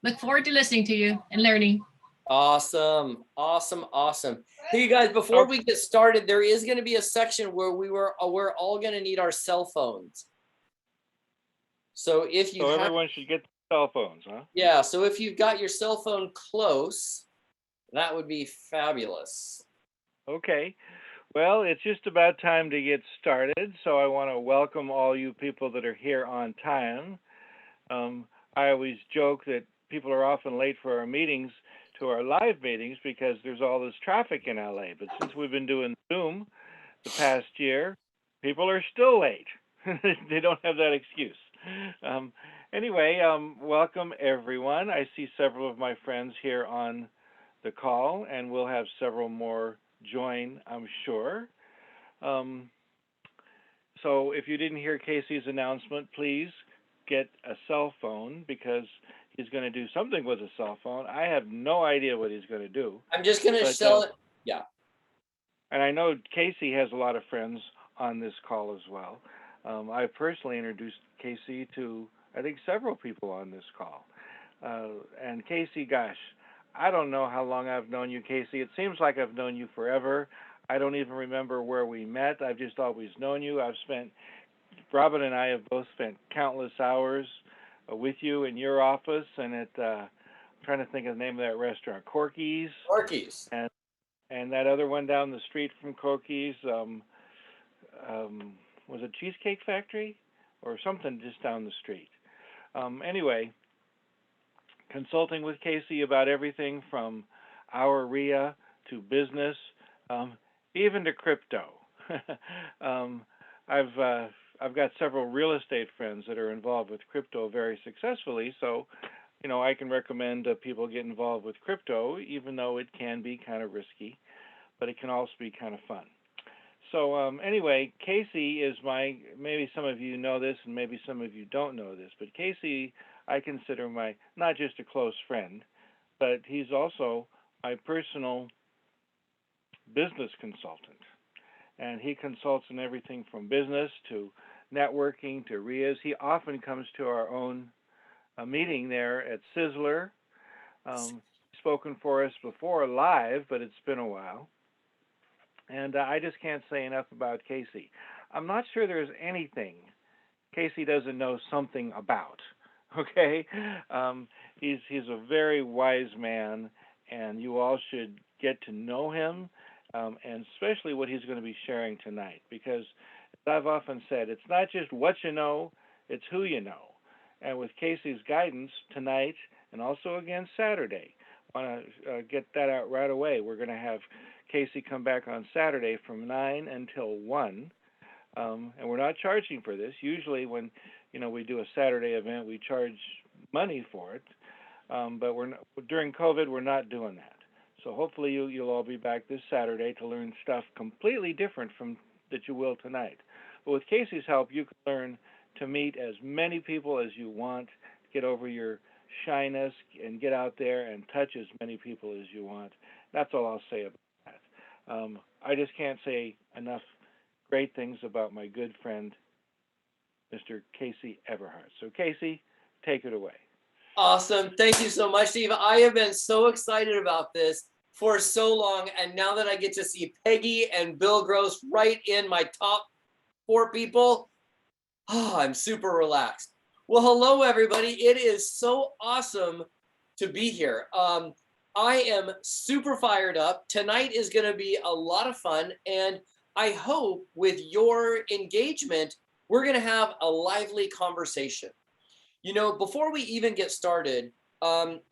Look forward to listening to you and learning. Awesome. Awesome. Awesome. Hey, you guys, before we get started, there is going to be a section where we're all going to need our cell phones. So if you everyone should get cell phones, huh? Yeah. So if you've got your cell phone close, that would be fabulous. Okay. Well, it's just about time to get started. So I want to welcome all you people that are here on time. I always joke that people are often late for our meetings, to our live meetings, because there's all this traffic in LA. But since we've been doing Zoom the past year, people are still late. They don't have that excuse. Anyway, welcome everyone. I see several of my friends here on the call, and we'll have several more join, I'm sure. So if you didn't hear Casey's announcement, please get a cell phone, because he's going to do something with a cell phone. I have no idea what he's going to do. I'm just going to sell it. Yeah. And I know Casey has a lot of friends on this call as well. I personally introduced Casey to, I think, several people on this call. And Casey, gosh, I don't know how long I've known you, Casey. It seems like I've known you forever. I don't even remember where we met. I've just always known you. Robin and I have both spent countless hours with you in your office and at, I'm trying to think of the name of that restaurant, Corky's. Corky's. And that other one down the street from Corky's, was it Cheesecake Factory or something just down the street? Anyway, consulting with Casey about everything from our RIA to business, even to crypto. I've got several real estate friends that are involved with crypto very successfully, so I can recommend people get involved with crypto, even though it can be kind of risky, but it can also be kind of fun. So anyway, Casey is maybe some of you know this and maybe some of you don't know this, but Casey I consider not just a close friend, but he's also my personal business consultant. And he consults in everything from business to networking to RIAs. He often comes to our own meeting there at Sizzler. Spoken for us before live, but it's been a while. And I just can't say enough about Casey. I'm not sure there's anything Casey doesn't know something about. Okay? He's a very wise man, and you all should get to know him, and especially what he's going to be sharing tonight. Because, as I've often said, it's not just what you know, it's who you know. And with Casey's guidance tonight and also again Saturday, I want to get that out right away. We're going to have Casey come back on Saturday from 9 until 1. And we're not charging for this. Usually when we do a Saturday event, we charge money for it. But during COVID, we're not doing that. So hopefully you'll all be back this Saturday to learn stuff completely different from that you will tonight. But with Casey's help, you can learn to meet as many people as you want, get over your shyness, and get out there and touch as many people as you want. That's all I'll say about that. I just can't say enough great things about my good friend, Mr. Casey Eberhart. So Casey, take it away. Awesome. Thank you so much, Steve. I have been so excited about this for so long, and now that I get to see Peggy and Bill Gross right in my top 4 people, I'm super relaxed. Well, hello, everybody. It is so awesome to be here. I am super fired up. Tonight is going to be a lot of fun, and I hope with your engagement, we're going to have a lively conversation. Before we even get started,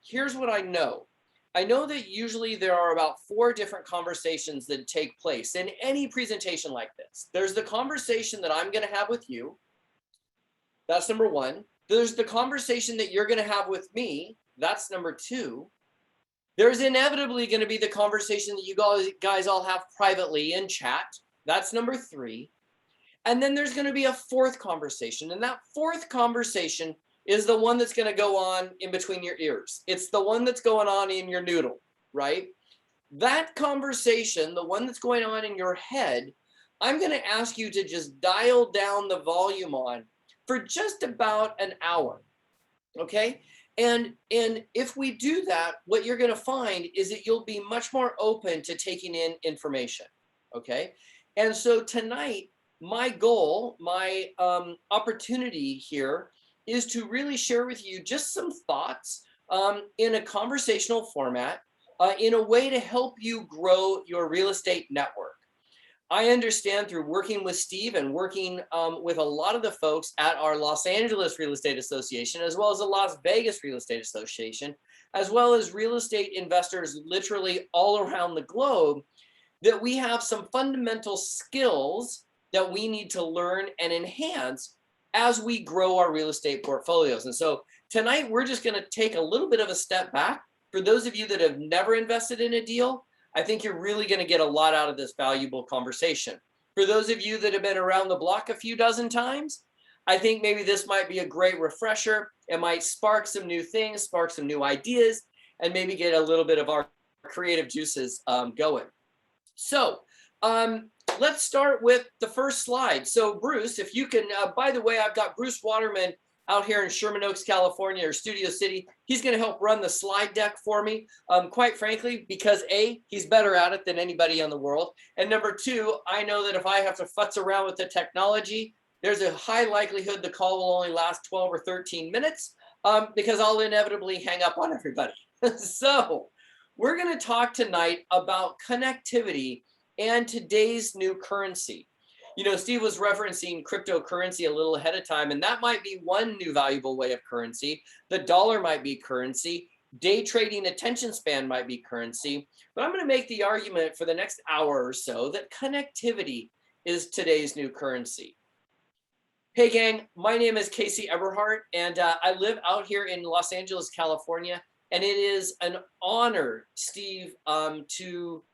here's what I know. I know that usually there are about 4 different conversations that take place in any presentation like this. There's the conversation that I'm going to have with you. That's number 1. There's the conversation that you're going to have with me. That's number 2. There's inevitably going to be the conversation that you guys all have privately in chat. That's number 3. And then there's going to be a 4th conversation. And that 4th conversation is the one that's going to go on in between your ears. It's the one that's going on in your noodle, right? That conversation, the one that's going on in your head, I'm going to ask you to just dial down the volume on for just about an hour. Okay. And if we do that, what you're going to find is that you'll be much more open to taking in information. Okay. And so tonight, my goal, my opportunity here is to really share with you just some thoughts in a conversational format in a way to help you grow your real estate network. I understand through working with Steve and working with a lot of the folks at our Los Angeles Real Estate Association, as well as the Las Vegas Real Estate Association, as well as real estate investors literally all around the globe, that we have some fundamental skills that we need to learn and enhance as we grow our real estate portfolios. And so tonight, we're just going to take a little bit of a step back. For those of you that have never invested in a deal, I think you're really going to get a lot out of this valuable conversation. For those of you that have been around the block a few dozen times, I think maybe this might be a great refresher. It might spark some new things, spark some new ideas, and maybe get a little bit of our creative juices going. So let's start with the first slide. So Bruce, if you can, by the way, I've got Bruce Waterman out here in Sherman Oaks, California, or Studio City. He's going to help run the slide deck for me, quite frankly, because A, he's better at it than anybody in the world. And number two, I know that if I have to futz around with the technology, there's a high likelihood the call will only last 12 or 13 minutes because I'll inevitably hang up on everybody. So we're going to talk tonight about connectivity and today's new currency. You know, Steve was referencing cryptocurrency a little ahead of time, and that might be one new valuable way of currency. The dollar might be currency. Day trading attention span might be currency. But I'm going to make the argument for the next hour or so that connectivity is today's new currency. Hey, gang, my name is Casey Eberhart, and I live out here in Los Angeles, California. And it is an honor, Steve, to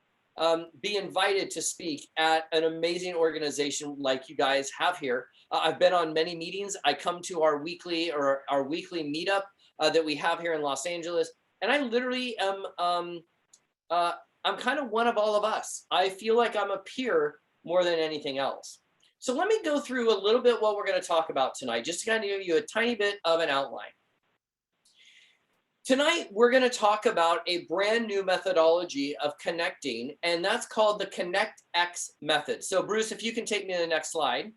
be invited to speak at an amazing organization like you guys have here. I've been on many meetings. I come to our weekly meetup that we have here in Los Angeles, and I literally am I'm kind of one of all of us. I feel like I'm a peer more than anything else. So let me go through a little bit what we're going to talk about tonight, just to kind of give you a tiny bit of an outline. Tonight, we're going to talk about a brand new methodology of connecting, and that's called the ConnectX method. So Bruce, if you can take me to the next slide.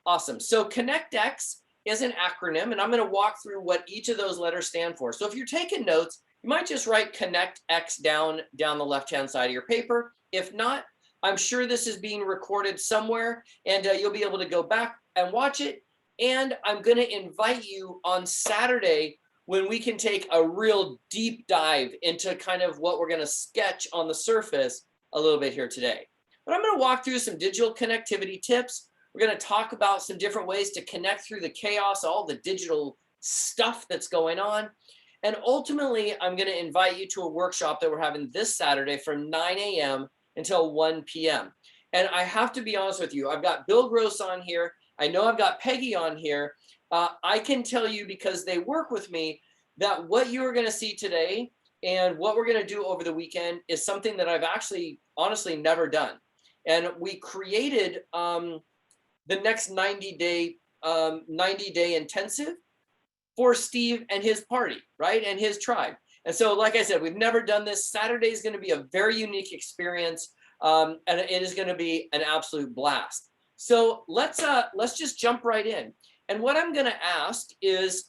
Awesome. So ConnectX is an acronym, and I'm going to walk through what each of those letters stand for. So if you're taking notes, you might just write ConnectX down the left-hand side of your paper. If not, I'm sure this is being recorded somewhere, and you'll be able to go back and watch it. And I'm going to invite you on Saturday when we can take a real deep dive into kind of what we're going to sketch on the surface a little bit here today. But I'm going to walk through some digital connectivity tips. We're going to talk about some different ways to connect through the chaos, all the digital stuff that's going on. And ultimately, I'm going to invite you to a workshop that we're having this Saturday from 9 a.m. until 1 p.m. And I have to be honest with you, I've got Bill Gross on here. I know I've got Peggy on here. I can tell you, because they work with me, that what you are going to see today and what we're going to do over the weekend is something that I've actually honestly never done. And we created the next 90-day intensive for Steve and his party, right? And his tribe. And so, like I said, we've never done this. Saturday is going to be a very unique experience, and it is going to be an absolute blast. So let's just jump right in. And what I'm going to ask is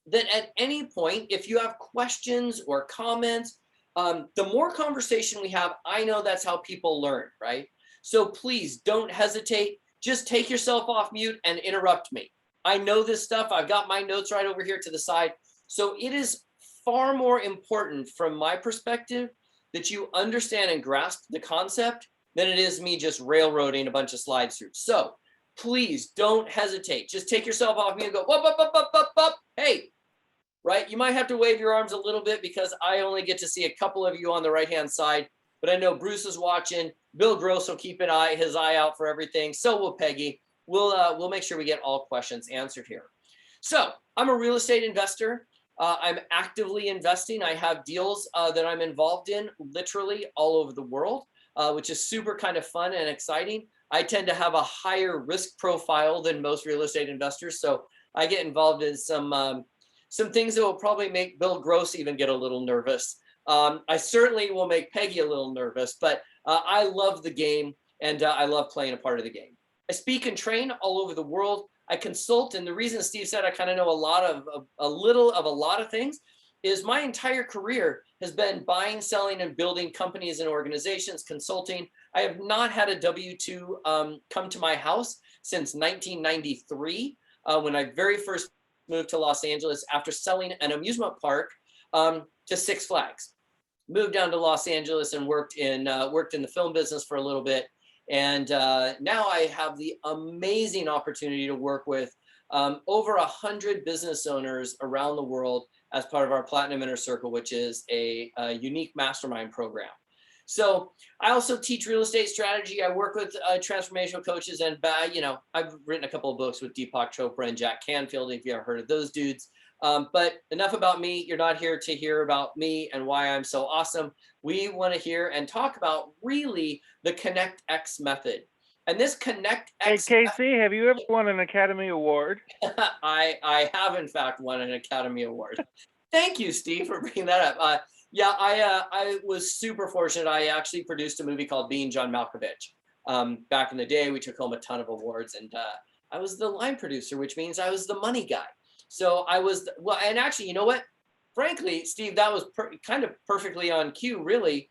that at any point, if you have questions or comments, the more conversation we have, I know that's how people learn, right? So please don't hesitate. Just take yourself off mute and interrupt me. I know this stuff. I've got my notes right over here to the side. So it is far more important from my perspective that you understand and grasp the concept than it is me just railroading a bunch of slides through. So please don't hesitate. Just take yourself off mute and go, whoop, whoop, whoop, whoop, whoop, whoop. Hey, right? You might have to wave your arms a little bit because I only get to see a couple of you on the right-hand side, but I know Bruce is watching. Bill Gross will keep his eye out for everything. So will Peggy. We'll make sure we get all questions answered here. So I'm a real estate investor. I'm actively investing. I have deals that I'm involved in literally all over the world, which is super kind of fun and exciting. I tend to have a higher risk profile than most real estate investors. So I get involved in some some things that will probably make Bill Gross even get a little nervous. I certainly will make Peggy a little nervous, but I love the game, and I love playing a part of the game. I speak and train all over the world. I consult, and the reason Steve said I kind of know a little of a lot of things is my entire career has been buying, selling, and building companies and organizations, consulting. I have not had a W-2 come to my house since 1993, when I very first moved to Los Angeles after selling an amusement park to Six Flags. Moved down to Los Angeles and worked in the film business for a little bit. And now I have the amazing opportunity to work with over 100 business owners around the world as part of our Platinum Inner Circle, which is a unique mastermind program. So I also teach real estate strategy. I work with transformational coaches, and I've written a couple of books with Deepak Chopra and Jack Canfield, if you ever heard of those dudes. But enough about me. You're not here to hear about me and why I'm so awesome. We want to hear and talk about really the Connect X method. And this Connect X. Hey, Casey, have you ever won an Academy Award? I have in fact won an Academy Award. Thank you, Steve, for bringing that up. Yeah, I was super fortunate. I actually produced a movie called Being John Malkovich. Back in the day, we took home a ton of awards, and I was the line producer, which means I was the money guy. So I was, well, and actually, you know what? Frankly, Steve, that was kind of perfectly on cue, really.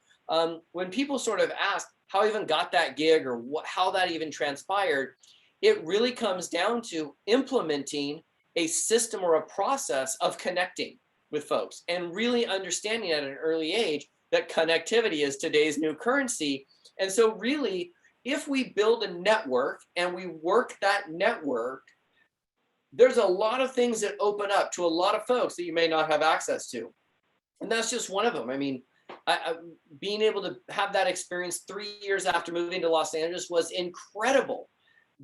When people sort of ask how I even got that gig or how that even transpired, it really comes down to implementing a system or a process of connecting with folks and really understanding at an early age that connectivity is today's new currency. And so really, if we build a network and we work that network, there's a lot of things that open up to a lot of folks that you may not have access to. And that's just one of them. I mean, being able to have that experience 3 years after moving to Los Angeles was incredible.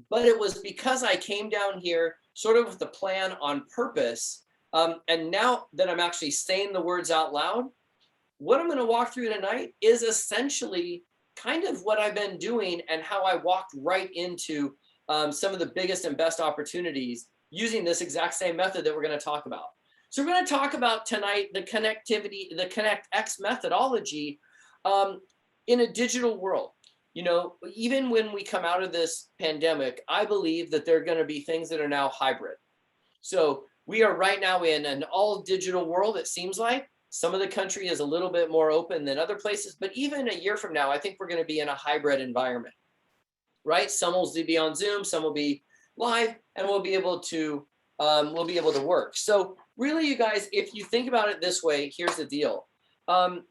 But it was because I came down here sort of with a plan on purpose. And now that I'm actually saying the words out loud, what I'm going to walk through tonight is essentially kind of what I've been doing and how I walked right into some of the biggest and best opportunities using this exact same method that we're going to talk about. So we're going to talk about tonight the connectivity, the Connect X methodology in a digital world. You know, even when we come out of this pandemic, I believe that there are going to be things that are now hybrid. So we are right now in an all digital world, it seems like. Some of the country is a little bit more open than other places, but even a year from now, I think we're going to be in a hybrid environment, right? Some will be on Zoom, some will be live, and we'll be able to work. So really, you guys, if you think about it this way, here's the deal. I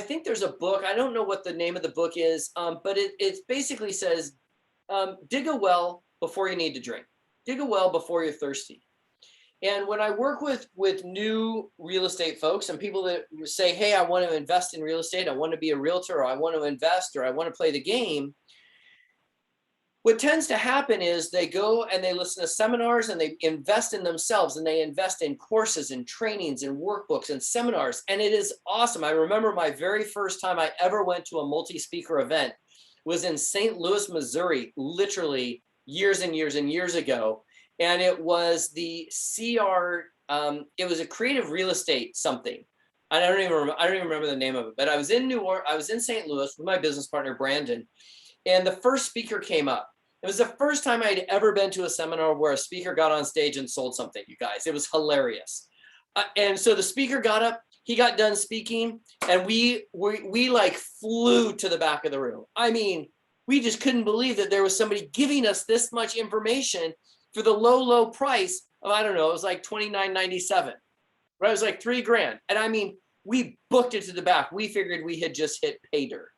think there's a book. I don't know what the name of the book is, but it basically says, dig a well before you need to drink. Dig a well before you're thirsty. And when I work with new real estate folks and people that say, hey, I want to invest in real estate, I want to be a realtor, or I want to invest, or I want to play the game, what tends to happen is they go and they listen to seminars and they invest in themselves, and they invest in courses and trainings and workbooks and seminars. And it is awesome. I remember my very first time I ever went to a multi-speaker event was in St. Louis, Missouri, literally years and years and years ago. And it was the it was a creative real estate something. I don't even remember the name of it, but I was in St. Louis with my business partner, Brandon. And the first speaker came up. It was the first time I'd ever been to a seminar where a speaker got on stage and sold something, you guys. It was hilarious. And so the speaker got up, he got done speaking, and we like flew to the back of the room. I mean, we just couldn't believe that there was somebody giving us this much information for the low price of, I don't know, it was like $29.97, right? It was like $3,000. And I mean, we booked it to the back. We figured we had just hit pay dirt.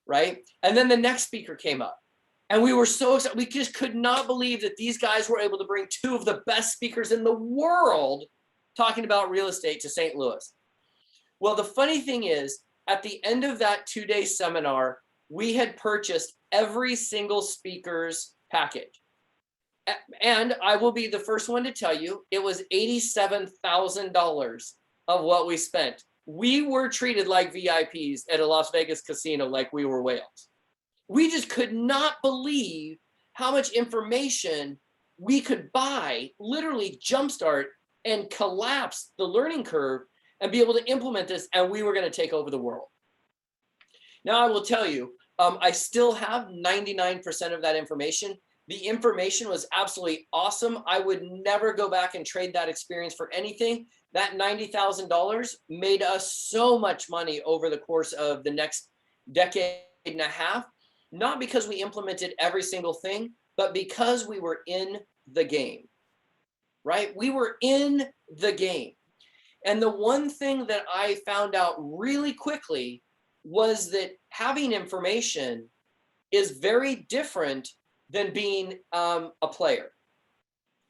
Right? And then the next speaker came up, and we were so excited. We just could not believe that these guys were able to bring two of the best speakers in the world talking about real estate to St. Louis. Well, the funny thing is, at the end of that 2-day seminar, we had purchased every single speaker's package. And I will be the first one to tell you, it was $87,000 of what we spent. We were treated like VIPs at a Las Vegas casino, like we were whales. We just could not believe how much information we could buy, literally jumpstart and collapse the learning curve and be able to implement this, and we were going to take over the world. Now, I will tell you, I still have 99% of that information. The information was absolutely awesome. I would never go back and trade that experience for anything. That $90,000 made us so much money over the course of the next decade and a half, not because we implemented every single thing, but because we were in the game, right? We were in the game. And the one thing that I found out really quickly was that having information is very different than being a player.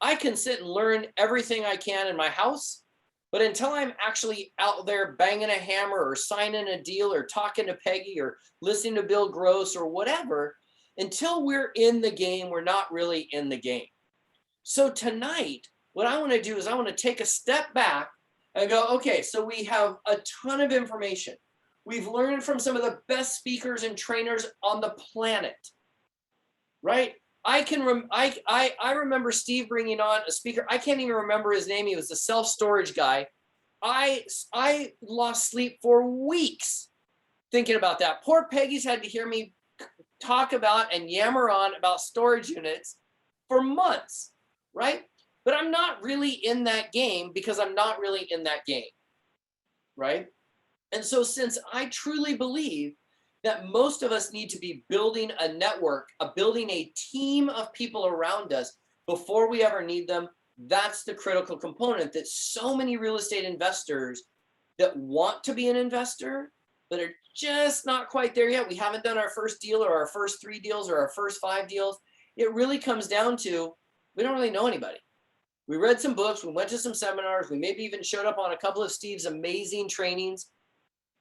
I can sit and learn everything I can in my house, but until I'm actually out there banging a hammer or signing a deal or talking to Peggy or listening to Bill Gross or whatever, until we're in the game, we're not really in the game. So tonight, what I want to do is I want to take a step back and go, okay, so we have a ton of information. We've learned from some of the best speakers and trainers on the planet, right? I remember Steve bringing on a speaker. I can't even remember his name. He was the self-storage guy. I lost sleep for weeks thinking about that. Poor Peggy's had to hear me talk about and yammer on about storage units for months, right? But I'm not really in that game because I'm not really in that game, right? And so since I truly believe that most of us need to be building a network, building a team of people around us before we ever need them, that's the critical component that so many real estate investors that want to be an investor, but are just not quite there yet. We haven't done our first deal or our first 3 deals or our first 5 deals. It really comes down to, we don't really know anybody. We read some books, we went to some seminars, we maybe even showed up on a couple of Steve's amazing trainings,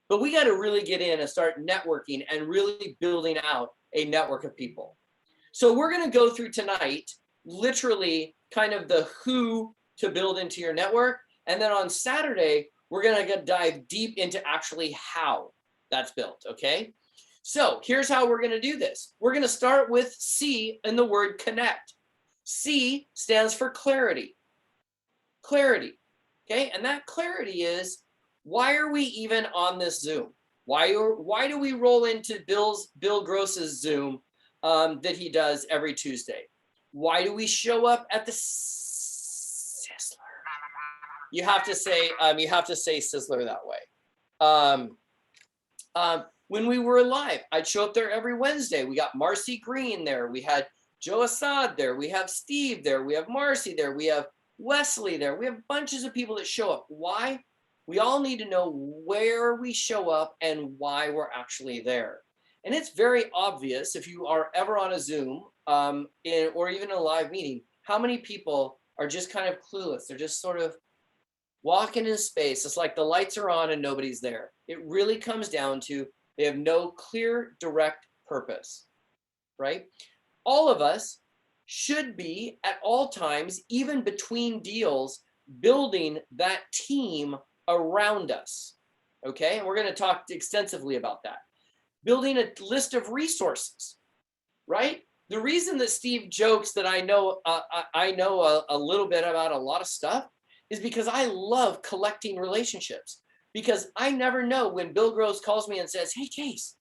but we got to really get in and start networking and really building out a network of people. So we're going to go through tonight, literally kind of the who to build into your network. And then on Saturday, we're going to dive deep into actually how that's built. Okay. So here's how we're going to do this. We're going to start with C in the word connect. C stands for clarity. Clarity. Okay. And that clarity is, why are we even on this Zoom? Why do we roll into Bill Gross's Zoom that he does every Tuesday? Why do we show up at the Sizzler? You have to say Sizzler that way. When we were live, I'd show up there every Wednesday. We got Marcy Green there. We had Joe Assad there. We have Steve there. We have Marcy there. We have Wesley there. We have bunches of people that show up. Why? We all need to know where we show up and why we're actually there. And it's very obvious if you are ever on a Zoom or even a live meeting, how many people are just kind of clueless. They're just sort of walking in space. It's like the lights are on and nobody's there. It really comes down to they have no clear, direct purpose, right? All of us should be at all times, even between deals, building that team around us, okay? And we're going to talk extensively about that. Building a list of resources, right? The reason that Steve jokes that I know a little bit about a lot of stuff is because I love collecting relationships, because I never know when Bill Gross calls me and says, hey, Case,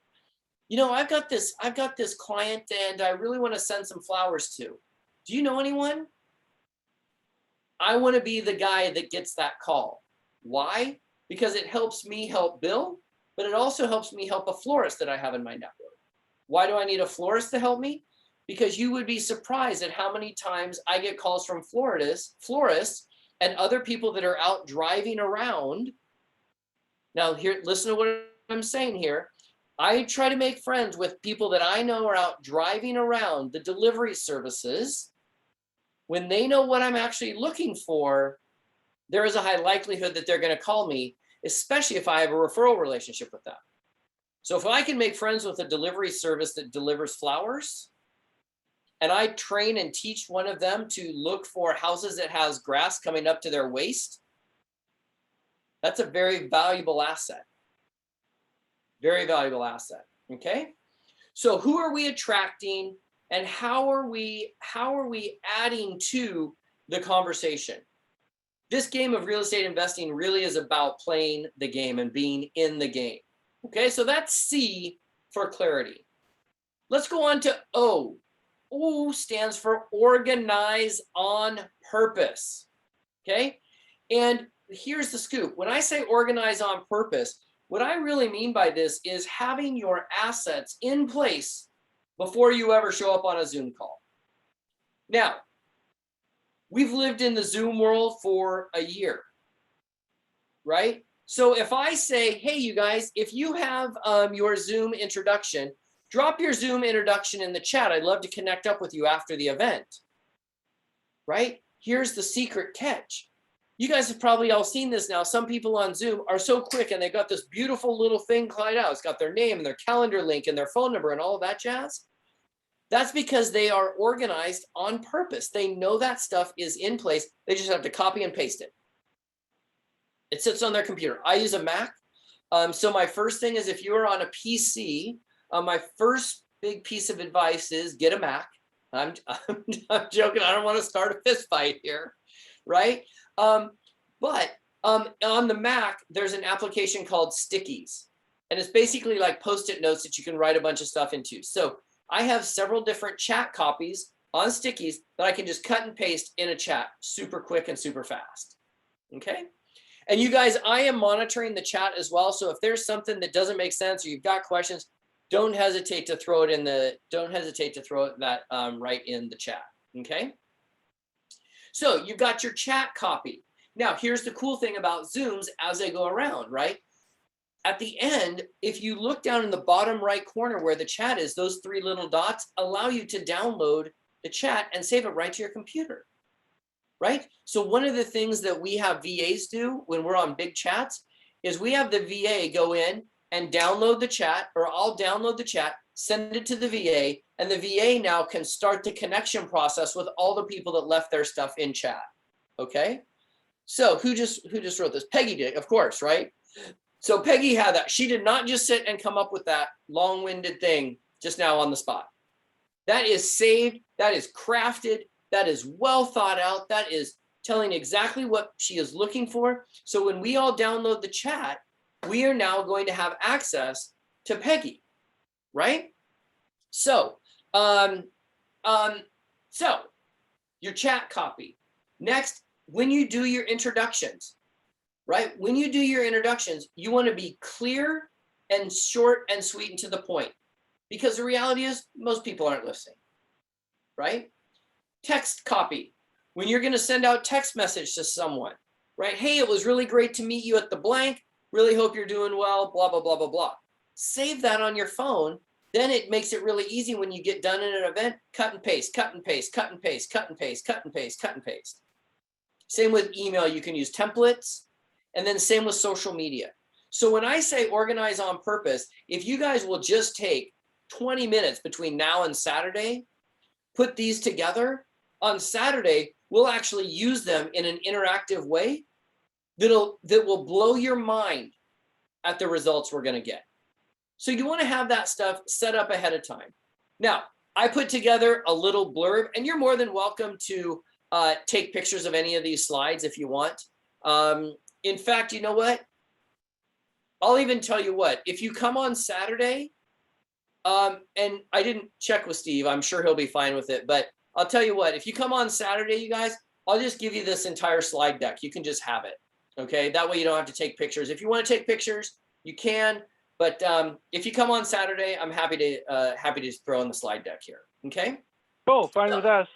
you know, I've got this client and I really want to send some flowers to. Do you know anyone? I want to be the guy that gets that call. Why? Because it helps me help Bill, but it also helps me help a florist that I have in my network. Why do I need a florist to help me? Because you would be surprised at how many times I get calls from florists and other people that are out driving around. Now here, listen to what I'm saying here. I try to make friends with people that I know are out driving around the delivery services. When they know what I'm actually looking for, there is a high likelihood that they're going to call me, especially if I have a referral relationship with them. So if I can make friends with a delivery service that delivers flowers, and I train and teach one of them to look for houses that has grass coming up to their waist, that's a very valuable asset. Very valuable asset, okay? So who are we attracting and how are we adding to the conversation? this game of real estate investing really is about playing the game and being in the game. Okay, so that's C for clarity. Let's go on to O. O stands for organize on purpose. Okay, and here's the scoop. When I say organize on purpose, what I really mean by this is having your assets in place before you ever show up on a Zoom call. Now, we've lived in the Zoom world for a year, right? So if I say, hey, you guys, if you have your Zoom introduction, drop your Zoom introduction in the chat. I'd love to connect up with you after the event, right? Here's the secret catch. You guys have probably all seen this now. Some people on Zoom are so quick and they've got this beautiful little thing clied out. It's got their name and their calendar link and their phone number and all of that jazz. That's because they are organized on purpose. They know that stuff is in place. They just have to copy and paste it. It sits on their computer. I use a Mac. So my first thing is if you are on a PC, my first big piece of advice is get a Mac. I'm joking. I don't want to start a fist fight here, right? But on the Mac, there's an application called Stickies. And it's basically like Post-it notes that you can write a bunch of stuff into. So I have several different chat copies on Stickies that I can just cut and paste in a chat super quick and super fast. Okay. And you guys, I am monitoring the chat as well. So if there's something that doesn't make sense or you've got questions, don't hesitate to throw it in the, right in the chat. Okay. So you've got your chat copy. Now, here's the cool thing about Zooms as they go around, right? At the end, if you look down in the bottom right corner where the chat is, those three little dots allow you to download the chat and save it right to your computer, right? So one of the things that we have VAs do when we're on big chats is we have the VA go in and download the chat, or I'll download the chat, send it to the VA, and the VA now can start the connection process with all the people that left their stuff in chat, okay? So who just wrote this? Peggy did, of course, right? So Peggy had that. She did not just sit and come up with that long-winded thing just now on the spot. That is saved, that is crafted, that is well thought out, that is telling exactly what she is looking for. So when we all download the chat, we are now going to have access to Peggy, right? So, your chat copy. Next, when you do your introductions, right? When you do your introductions, you want to be clear and short and sweet and to the point, because the reality is most people aren't listening, right? Text copy. When you're going to send out text message to someone, right? Hey, it was really great to meet you at the blank. Really hope you're doing well, blah, blah, blah, blah, blah. Save that on your phone. Then it makes it really easy when you get done in an event, cut and paste, cut and paste, cut and paste, cut and paste, cut and paste, cut and paste. Same with email, you can use templates, and then same with social media. So when I say organize on purpose, if you guys will just take 20 minutes between now and Saturday, put these together, on Saturday, we'll actually use them in an interactive way that will blow your mind at the results we're going to get. So you want to have that stuff set up ahead of time. Now, I put together a little blurb, and you're more than welcome to take pictures of any of these slides if you want. In fact, you know what? I'll even tell you what, if you come on Saturday, and I didn't check with Steve, I'm sure he'll be fine with it, but I'll tell you what, if you come on Saturday, you guys, I'll just give you this entire slide deck. You can just have it. Okay, that way you don't have to take pictures. If you want to take pictures, you can. But if you come on Saturday, I'm happy to just throw in the slide deck here. Okay. Cool. Fine with us.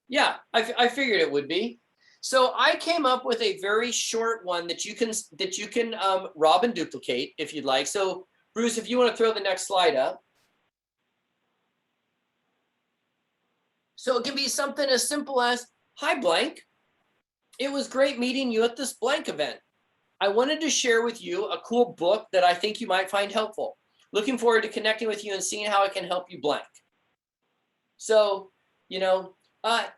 Yeah, I figured it would be. So I came up with a very short one that you can rob and duplicate if you'd like. So Bruce, if you want to throw the next slide up. So it can be something as simple as, hi blank. It was great meeting you at this blank event. I wanted to share with you a cool book that I think you might find helpful. Looking forward to connecting with you and seeing how I can help you blank. So, you know,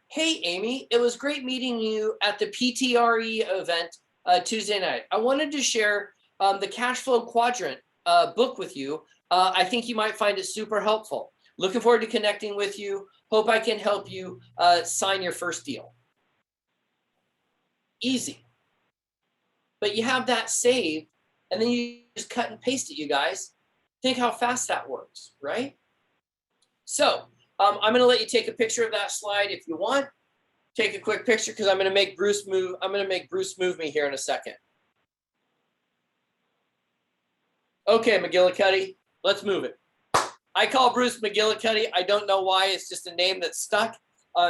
hey, Amy, it was great meeting you at the PTRE event Tuesday night. I wanted to share the Cash Flow Quadrant book with you. I think you might find it super helpful. Looking forward to connecting with you. Hope I can help you sign your first deal. Easy, but you have that saved, and then you just cut and paste it, you guys. Think how fast that works, right? So I'm going to let you take a picture of that slide if you want. Take a quick picture because I'm going to make Bruce move. I'm going to make Bruce move me here in a second. Okay, McGillicuddy, let's move it. I call Bruce McGillicuddy. I don't know why. It's just a name that's stuck.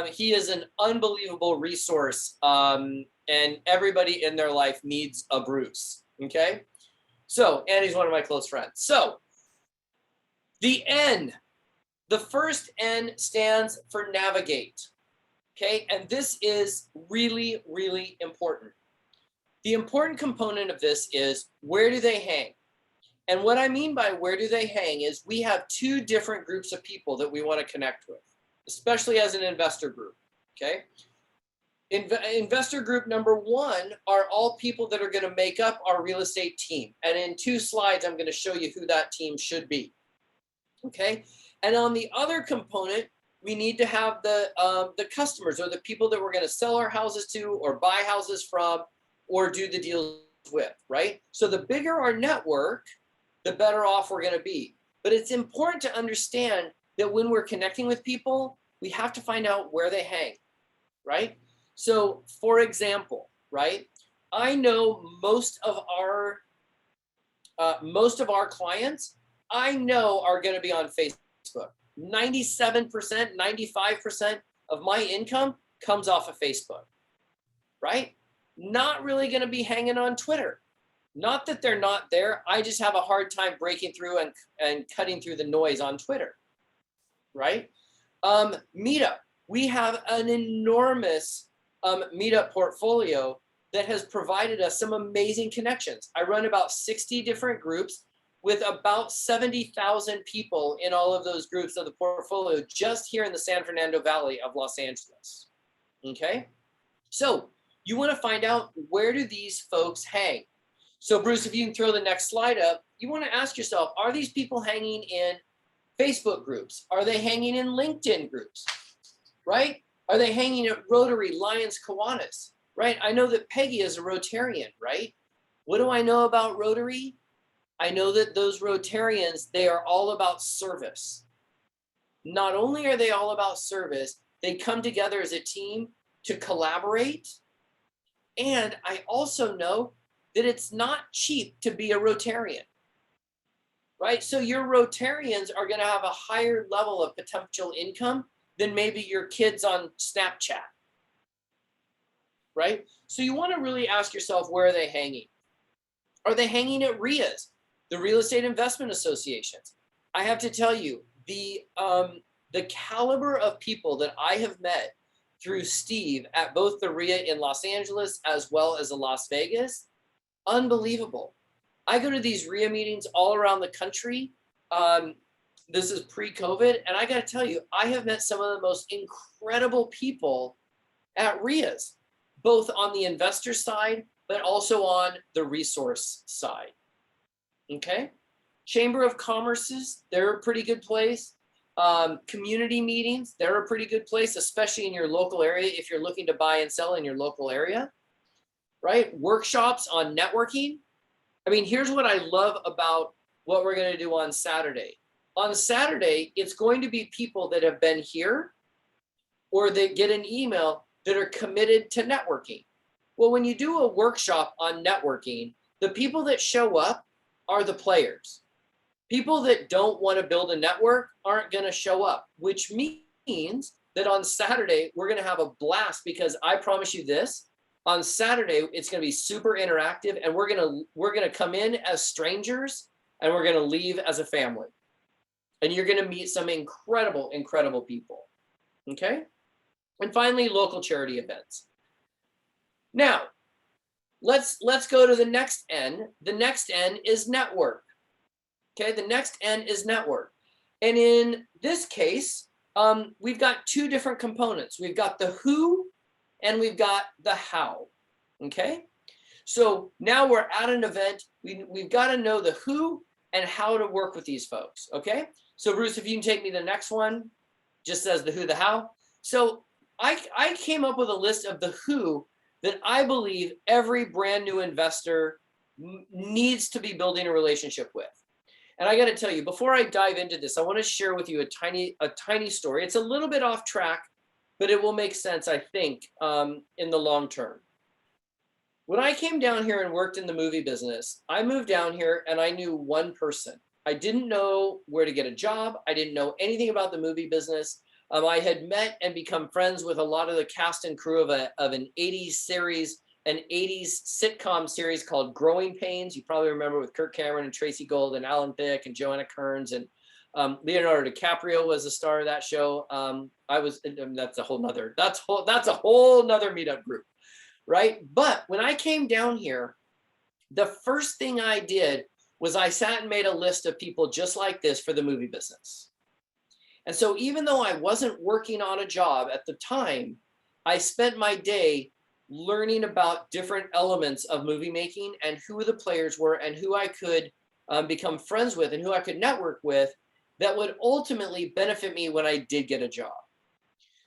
He is an unbelievable resource, and everybody in their life needs a Bruce. Okay, so and he's one of my close friends. So the N, the first N stands for navigate. Okay, and this is really, really important. The important component of this is where do they hang? And what I mean by where do they hang is we have two different groups of people that we want to connect with, especially as an investor group, okay? Investor group number one are all people that are going to make up our real estate team. And in 2 slides, I'm going to show you who that team should be, okay? And on the other component, we need to have the customers or the people that we're going to sell our houses to or buy houses from or do the deals with, right? So the bigger our network, the better off we're going to be. But it's important to understand that when we're connecting with people, we have to find out where they hang, right? So for example, right, I know most of our clients, I know are going to be on Facebook. 97%, 95% of my income comes off of Facebook, right? Not really going to be hanging on Twitter. Not that they're not there. I just have a hard time breaking through and cutting through the noise on Twitter, right? Meetup. We have an enormous Meetup portfolio that has provided us some amazing connections. I run about 60 different groups with about 70,000 people in all of those groups of the portfolio just here in the San Fernando Valley of Los Angeles, okay? So you want to find out, where do these folks hang? So Bruce, if you can throw the next slide up, you want to ask yourself, are these people hanging in Facebook groups? Are they hanging in LinkedIn groups, right? Are they hanging at Rotary, Lions, Kiwanis, right? I know that Peggy is a Rotarian, right? What do I know about Rotary? I know that those Rotarians, they are all about service. Not only are they all about service, they come together as a team to collaborate. And I also know that it's not cheap to be a Rotarian, right? So your Rotarians are going to have a higher level of potential income than maybe your kids on Snapchat, right? So you want to really ask yourself, where are they hanging? Are they hanging at RIAs, the Real Estate Investment Associations? I have to tell you, the caliber of people that I have met through Steve at both the RIA in Los Angeles as well as the Las Vegas, unbelievable. I go to these RIA meetings all around the country. This is pre-COVID, and I got to tell you, I have met some of the most incredible people at RIAs, both on the investor side, but also on the resource side. Okay? Chamber of Commerce's, they're a pretty good place. Community meetings, they're a pretty good place, especially in your local area if you're looking to buy and sell in your local area, right? Workshops on networking. I mean, here's what I love about what we're going to do on Saturday. On Saturday, it's going to be people that have been here or that get an email that are committed to networking. Well, when you do a workshop on networking, the people that show up are the players. People that don't want to build a network aren't going to show up, which means that on Saturday, we're going to have a blast, because I promise you this, on Saturday, it's going to be super interactive, and we're going to come in as strangers and we're going to leave as a family. And you're going to meet some incredible, incredible people. Okay? And finally, local charity events. Now, let's go to the next N. The next N is network. Okay, the next N is network. And in this case, we've got 2 different components. We've got the who and we've got the how. Okay, so now we're at an event. We've got to know the who and how to work with these folks. Okay, so Bruce, if you can take me to the next one, just says the who, the how. So I came up with a list of the who that I believe every brand new investor needs to be building a relationship with. And I got to tell you, before I dive into this, I want to share with you a tiny story. It's a little bit off track, but it will make sense, I think, in the long term. When I came down here and worked in the movie business, I moved down here and I knew one person. I didn't know where to get a job. I didn't know anything about the movie business. I had met and become friends with a lot of the cast and crew of an 80s series, an 80s sitcom series called Growing Pains. You probably remember, with Kirk Cameron and Tracy Gold and Alan Thicke and Joanna Kearns, and Leonardo DiCaprio was the star of that show. That's a whole nother meetup group, right? But when I came down here, the first thing I did was I sat and made a list of people just like this for the movie business. And so even though I wasn't working on a job at the time, I spent my day learning about different elements of movie making and who the players were and who I could become friends with and who I could network with that would ultimately benefit me when I did get a job.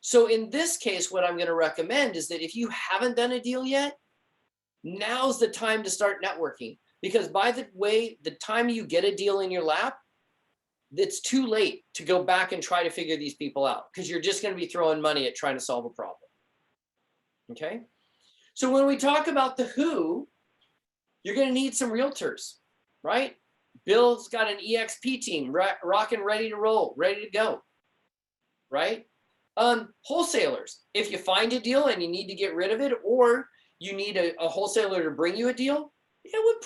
So in this case, what I'm going to recommend is that if you haven't done a deal yet, now's the time to start networking, because by the time you get a deal in your lap, it's too late to go back and try to figure these people out, because you're just going to be throwing money at trying to solve a problem. Okay. So when we talk about the who, you're going to need some realtors, right? Bill's got an EXP team, rocking, ready to roll, ready to go, right? Wholesalers, if you find a deal and you need to get rid of it, or you need a wholesaler to bring you a deal, it would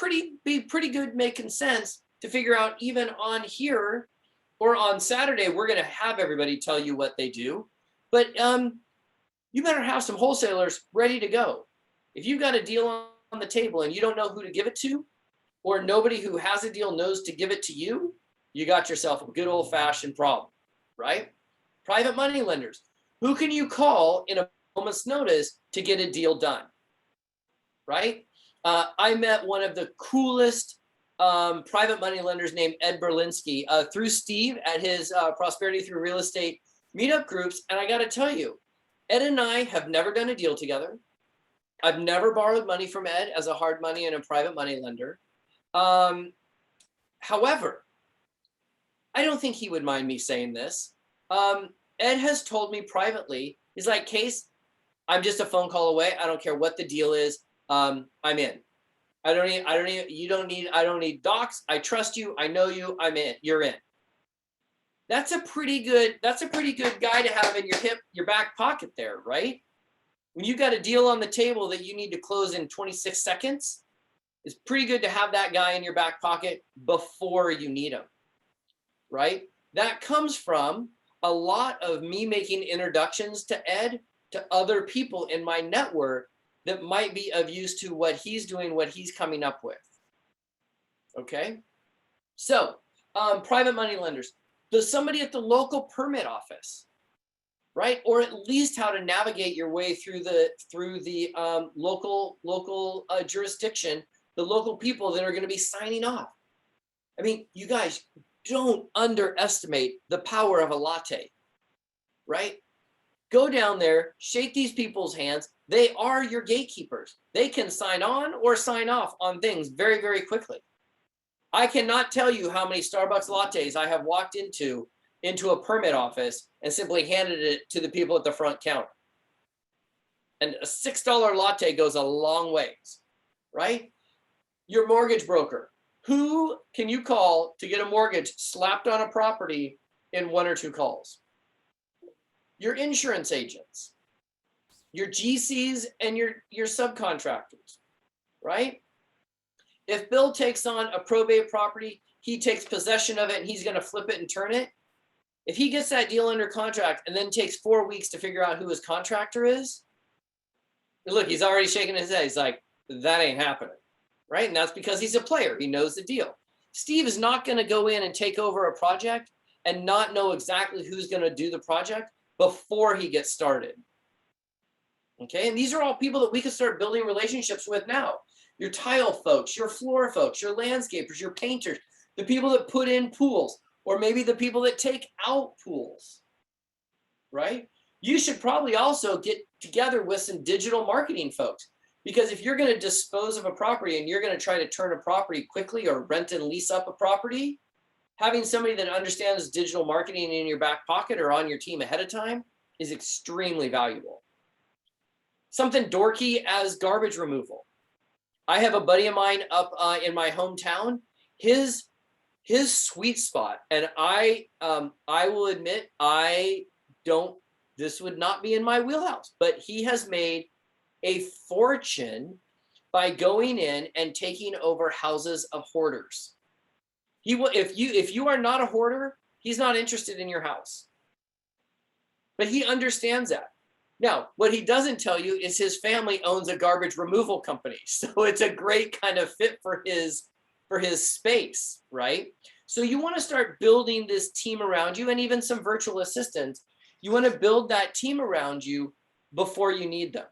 be pretty good making sense to figure out, even on here or on Saturday, we're going to have everybody tell you what they do, but you better have some wholesalers ready to go. If you've got a deal on the table and you don't know who to give it to, or nobody who has a deal knows to give it to you, you got yourself a good old-fashioned problem, right? Private money lenders. Who can you call in a moment's notice to get a deal done, right? I met one of the coolest private money lenders named Ed Berlinski through Steve at his Prosperity Through Real Estate meetup groups. And I got to tell you, Ed and I have never done a deal together. I've never borrowed money from Ed as a hard money and a private money lender. However, I don't think he would mind me saying this. Ed has told me privately, he's like, Case, I'm just a phone call away. I don't care what the deal is. I'm in. I don't need docs. I trust you. I know you. I'm in. You're in. That's a pretty good guy to have in your back pocket there, right? When you got a deal on the table that you need to close in 26 seconds, it's pretty good to have that guy in your back pocket before you need him, right? That comes from a lot of me making introductions to Ed to other people in my network that might be of use to what he's doing, what he's coming up with. Okay. So private money lenders, does somebody at the local permit office, right? Or at least how to navigate your way through the local jurisdiction, the local people that are going to be signing off. I mean, you guys, don't underestimate the power of a latte, right? Go down there, shake these people's hands. They are your gatekeepers. They can sign on or sign off on things very, very quickly. I cannot tell you how many Starbucks lattes I have walked into a permit office and simply handed it to the people at the front counter. And a $6 latte goes a long ways, right? Your mortgage broker. Who can you call to get a mortgage slapped on a property in 1 or 2 calls? Your insurance agents, your GCs, and your subcontractors, right? If Bill takes on a probate property, he takes possession of it and he's going to flip it and turn it. If he gets that deal under contract and then takes 4 weeks to figure out who his contractor is, look, he's already shaking his head. He's like, that ain't happening. Right? And that's because he's a player. He knows the deal. Steve is not going to go in and take over a project and not know exactly who's going to do the project before he gets started. Okay. And these are all people that we can start building relationships with now. Your tile folks, your floor folks, your landscapers, your painters, the people that put in pools, or maybe the people that take out pools, right? You should probably also get together with some digital marketing folks. Because if you're going to dispose of a property and you're going to try to turn a property quickly or rent and lease up a property, having somebody that understands digital marketing in your back pocket or on your team ahead of time is extremely valuable. Something dorky as garbage removal. I have a buddy of mine up in my hometown. His sweet spot, and I will admit, this would not be in my wheelhouse, but he has made a fortune by going in and taking over houses of hoarders. He will, if you are not a hoarder, he's not interested in your house. But he understands that. Now, what he doesn't tell you is his family owns a garbage removal company. So it's a great kind of fit for his space, right? So you want to start building this team around you, and even some virtual assistants. You want to build that team around you before you need them.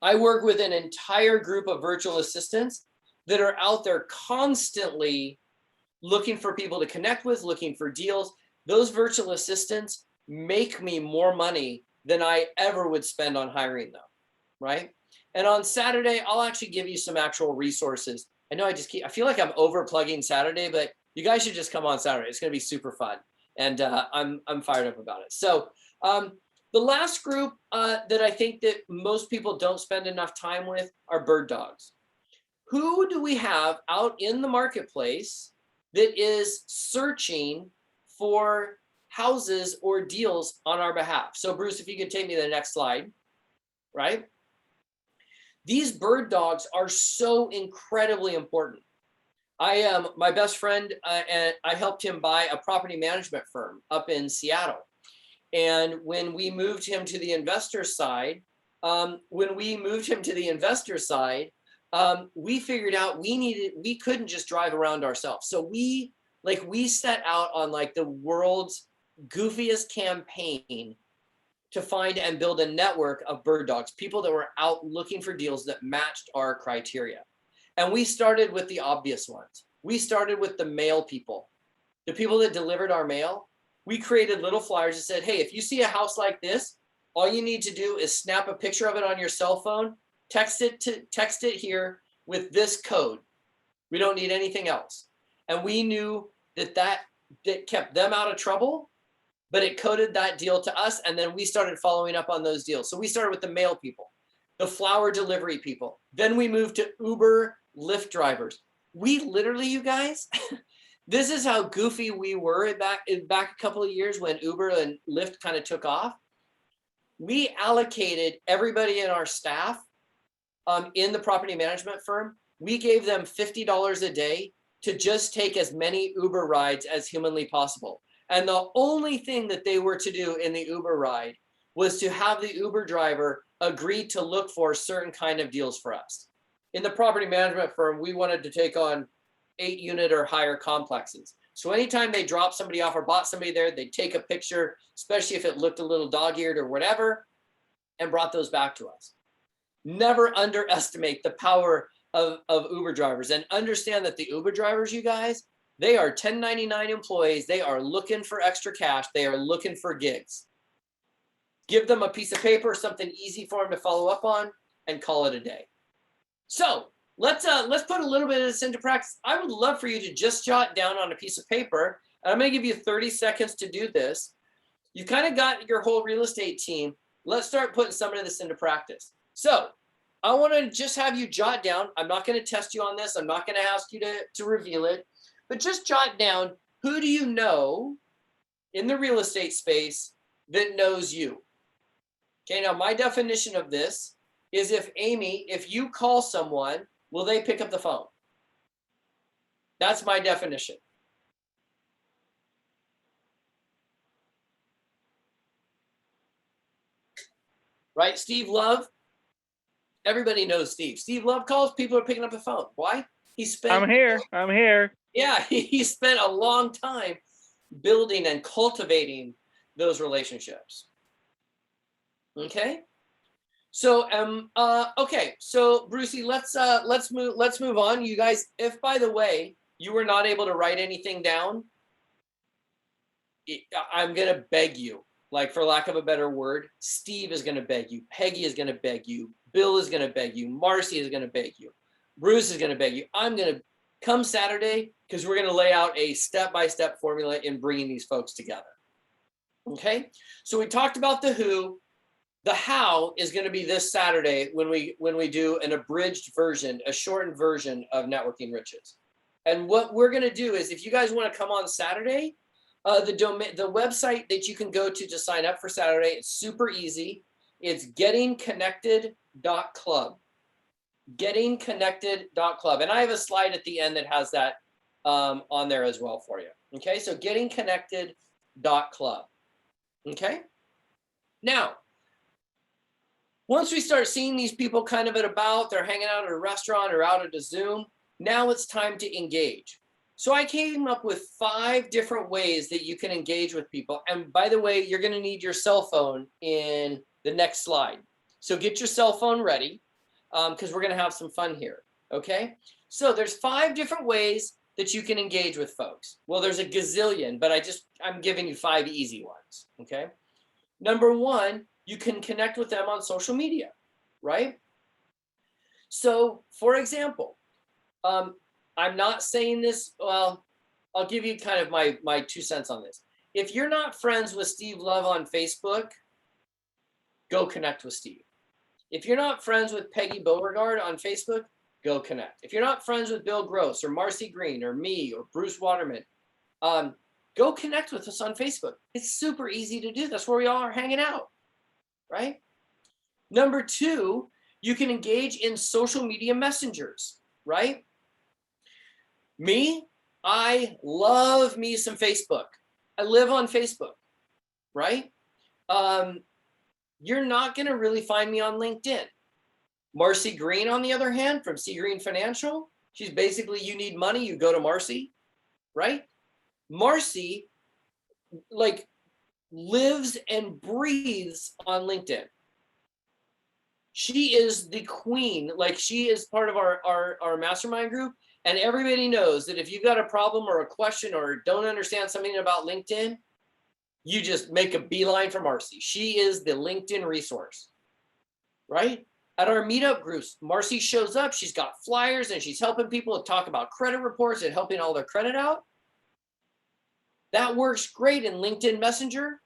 I work with an entire group of virtual assistants that are out there constantly looking for people to connect with, looking for deals. Those virtual assistants make me more money than I ever would spend on hiring them, right? And on Saturday, I'll actually give you some actual resources. I know I feel like I'm over plugging Saturday, but you guys should just come on Saturday. It's going to be super fun. And I'm fired up about it. So the last group that I think that most people don't spend enough time with are bird dogs. Who do we have out in the marketplace that is searching for houses or deals on our behalf? So Bruce, if you could take me to the next slide, right? These bird dogs are so incredibly important. My best friend, and I helped him buy a property management firm up in Seattle. And when we moved him to the investor side, we figured out we couldn't just drive around ourselves. So we set out on like the world's goofiest campaign to find and build a network of bird dogs, people that were out looking for deals that matched our criteria. And we started with the obvious ones. We started with the mail people, the people that delivered our mail. We created little flyers that said, hey, if you see a house like this, all you need to do is snap a picture of it on your cell phone, text it here with this code. We don't need anything else. And we knew that kept them out of trouble, but it coded that deal to us. And then we started following up on those deals. So we started with the mail people, the flower delivery people. Then we moved to Uber, Lyft drivers. We literally, you guys, this is how goofy we were back a couple of years when Uber and Lyft kind of took off. We allocated everybody in our staff in the property management firm. We gave them $50 a day to just take as many Uber rides as humanly possible. And the only thing that they were to do in the Uber ride was to have the Uber driver agree to look for certain kind of deals for us. In the property management firm, we wanted to take on 8-unit or higher complexes. So anytime they dropped somebody off or bought somebody there, they'd take a picture, especially if it looked a little dog-eared or whatever, and brought those back to us. Never underestimate the power of Uber drivers, and understand that the Uber drivers, you guys, they are 1099 employees. They are looking for extra cash. They are looking for gigs. Give them a piece of paper, something easy for them to follow up on, and call it a day. So let's put a little bit of this into practice. I would love for you to just jot down on a piece of paper, and I'm going to give you 30 seconds to do this. You kind of got your whole real estate team. Let's start putting some of this into practice. So I want to just have you jot down. I'm not going to test you on this. I'm not going to ask you to reveal it, but just jot down, who do you know in the real estate space that knows you? Okay, now my definition of this is if you call someone, will they pick up the phone? That's my definition. Right, Steve Love? Everybody knows Steve. Steve Love calls, people are picking up the phone. Why? I'm here. Yeah, he spent a long time building and cultivating those relationships. Okay? So okay, so Brucey, let's move on. You guys, if by the way you were not able to write anything down, I'm gonna beg you, like for lack of a better word, Steve is gonna beg you, Peggy is gonna beg you, Bill is going to beg you. Marcy is going to beg you. Bruce is going to beg you. I'm going to come Saturday because we're going to lay out a step-by-step formula in bringing these folks together. Okay, so we talked about the who. The how is going to be this Saturday when we do an abridged version, a shortened version of Networking Riches. And what we're going to do is, if you guys want to come on Saturday, the website that you can go to sign up for Saturday, it's super easy. It's gettingconnected.club. Gettingconnected.club. And I have a slide at the end that has that on there as well for you. Okay, so gettingconnected.club. Okay, now, once we start seeing these people kind of they're hanging out at a restaurant or out at a Zoom, now it's time to engage. So I came up with 5 different ways that you can engage with people. And by the way, you're going to need your cell phone in the next slide. So get your cell phone ready because we're going to have some fun here. Okay, so there's 5 different ways that you can engage with folks. Well, there's a gazillion, but I'm giving you 5 easy ones. Okay, number 1, you can connect with them on social media, right? So, for example, I'm not saying this, well, I'll give you kind of my 2 cents on this. If you're not friends with Steve Love on Facebook, go connect with Steve. If you're not friends with Peggy Beauregard on Facebook, go connect. If you're not friends with Bill Gross or Marcy Green or me or Bruce Waterman, go connect with us on Facebook. It's super easy to do. That's where we all are hanging out. Right? Number 2, you can engage in social media messengers, right? Me, I love me some Facebook. I live on Facebook, right? You're not going to really find me on LinkedIn. Marcy Green, on the other hand, from C Green Financial, she's basically, you need money, you go to Marcy, right? Marcy, lives and breathes on LinkedIn. She is the queen. She is part of our mastermind group. And everybody knows that if you've got a problem or a question or don't understand something about LinkedIn, you just make a beeline for Marcy. She is the LinkedIn resource, right? At our meetup groups, Marcy shows up. She's got flyers and she's helping people talk about credit reports and helping all their credit out. That works great in LinkedIn Messenger.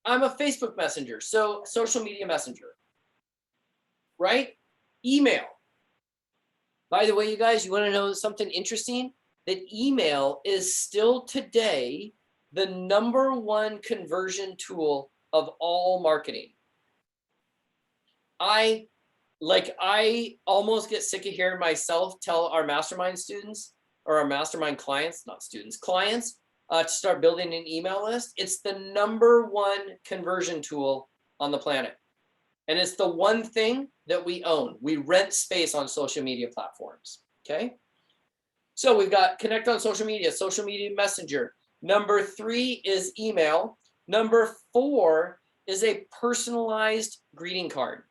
I'm a Facebook Messenger, so social media messenger, right? Email. By the way, you guys, you want to know something interesting? That email is still today the #1 conversion tool of all marketing. I almost get sick of hearing myself tell our mastermind students or our mastermind clients, not students, clients, to start building an email list. It's the #1 conversion tool on the planet. And it's the one thing that we own. We rent space on social media platforms, okay? So we've got connect on social media messenger. Number 3 is email. Number 4 is a personalized greeting card.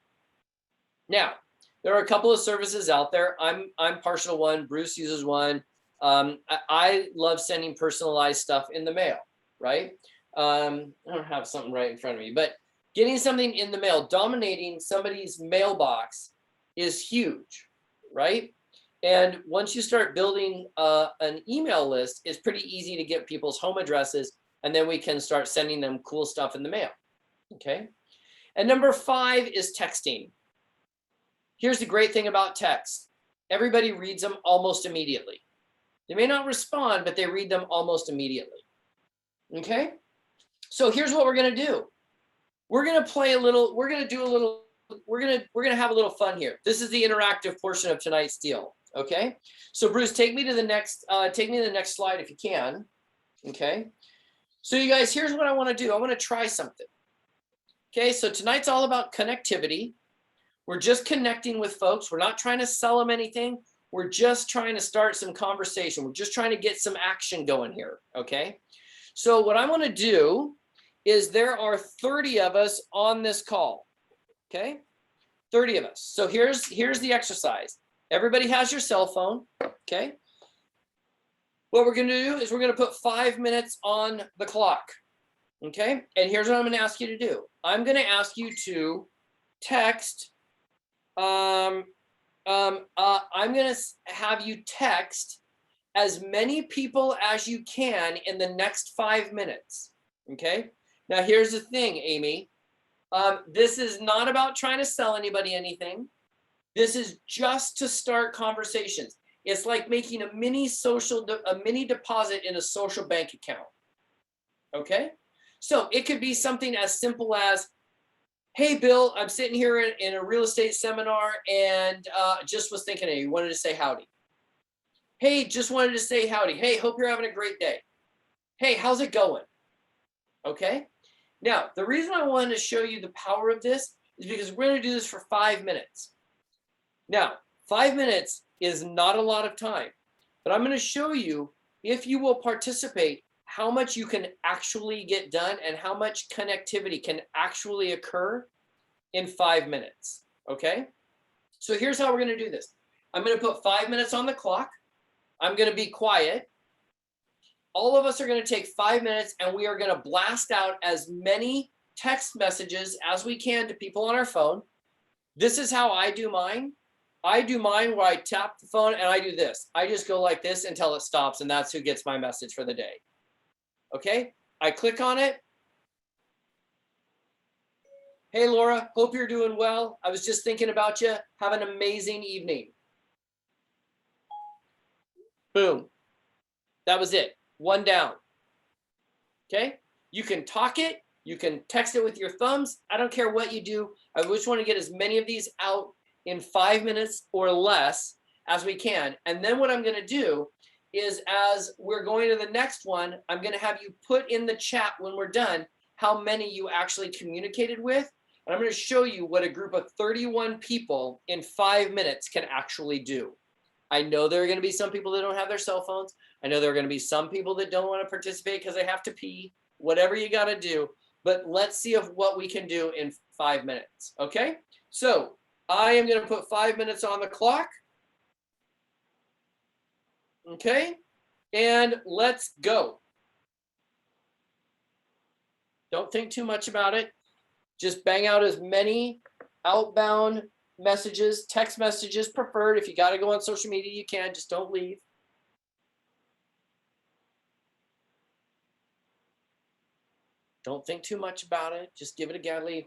Now, there are a couple of services out there. I'm partial to one. Bruce uses one. I love sending personalized stuff in the mail, right? I don't have something right in front of me, but getting something in the mail, dominating somebody's mailbox is huge, right? And once you start building an email list, it's pretty easy to get people's home addresses, and then we can start sending them cool stuff in the mail, okay? And number 5 is texting. Here's the great thing about text. Everybody reads them almost immediately. They may not respond, but they read them almost immediately, okay? So here's what we're gonna do. We're gonna play a little, we're gonna have a little fun here. This is the interactive portion of tonight's deal, okay? So Bruce, take me to the next slide if you can, okay? So you guys, here's what I wanna do. I wanna try something, okay? So tonight's all about connectivity. We're just connecting with folks. We're not trying to sell them anything. We're just trying to start some conversation. We're just trying to get some action going here, okay? So what I wanna do is there are 30 of us on this call, okay? 30 of us. So here's the exercise. Everybody has your cell phone, okay? What we're gonna do is we're gonna put 5 minutes on the clock, okay? And here's what I'm gonna ask you to do. I'm gonna ask you to text I'm going to have you text as many people as you can in the next 5 minutes. Okay. Now, here's the thing, Amy. This is not about trying to sell anybody anything. This is just to start conversations. It's like making a mini deposit in a social bank account. Okay. So it could be something as simple as, hey, Bill, I'm sitting here in a real estate seminar and just was thinking of you, wanted to say howdy. Hey, just wanted to say howdy. Hey, hope you're having a great day. Hey, how's it going? Okay. Now, the reason I wanted to show you the power of this is because we're going to do this for 5 minutes. Now, 5 minutes is not a lot of time, but I'm going to show you, if you will participate, how much you can actually get done and how much connectivity can actually occur in 5 minutes. Okay. So here's how we're going to do this. I'm going to put 5 minutes on the clock. I'm going to be quiet. All of us are going to take 5 minutes and we are going to blast out as many text messages as we can to people on our phone. This is how I do mine. I do mine where I tap the phone and I do this. I just go like this until it stops, and that's who gets my message for the day. Okay, I click on it. Hey, Laura, hope you're doing well. I was just thinking about you. Have an amazing evening. Boom. That was it. One down. Okay, you can talk it. You can text it with your thumbs. I don't care what you do. I just want to get as many of these out in 5 minutes or less as we can. And then what I'm going to do is, as we're going to the next one, I'm going to have you put in the chat when we're done how many you actually communicated with. And I'm going to show you what a group of 31 people in 5 minutes can actually do. I know there are going to be some people that don't have their cell phones. I know there are going to be some people that don't want to participate because they have to pee, whatever you got to do. But let's see what we can do in 5 minutes. Okay, so I am going to put 5 minutes on the clock. Okay, and let's go. Don't think too much about it. Just bang out as many outbound messages, text messages preferred. If you got to go on social media, you can. Just don't leave. Don't think too much about it. Just give it a galley.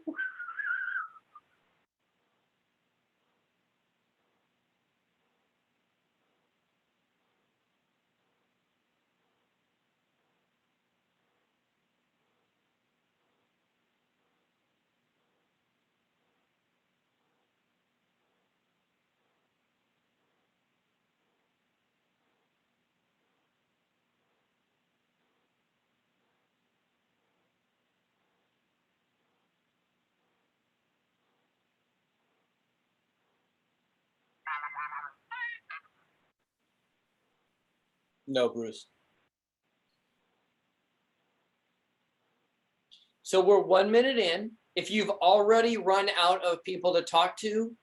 No, Bruce. So we're 1 minute in. If you've already run out of people to talk to,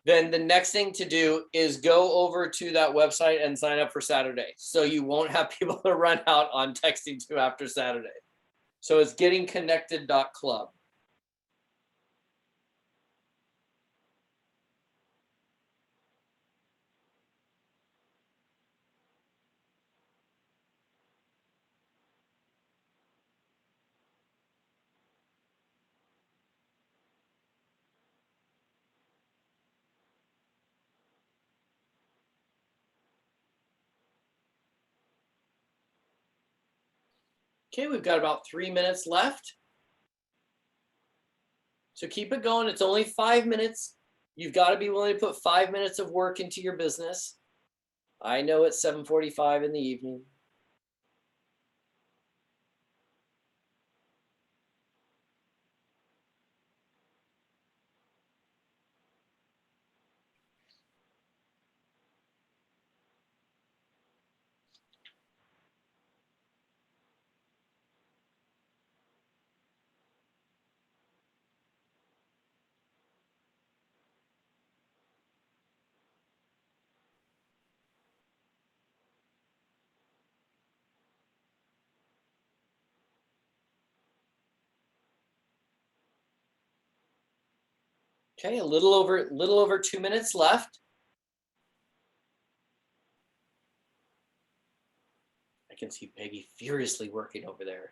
then the next thing to do is go over to that website and sign up for Saturday. So you won't have people to run out on texting to after Saturday. So it's gettingconnected.club. Okay, we've got about 3 minutes left. So keep it going. It's only 5 minutes. You've got to be willing to put 5 minutes of work into your business. I know it's 7:45 in the evening. Okay, a little over 2 minutes left. I can see Peggy furiously working over there.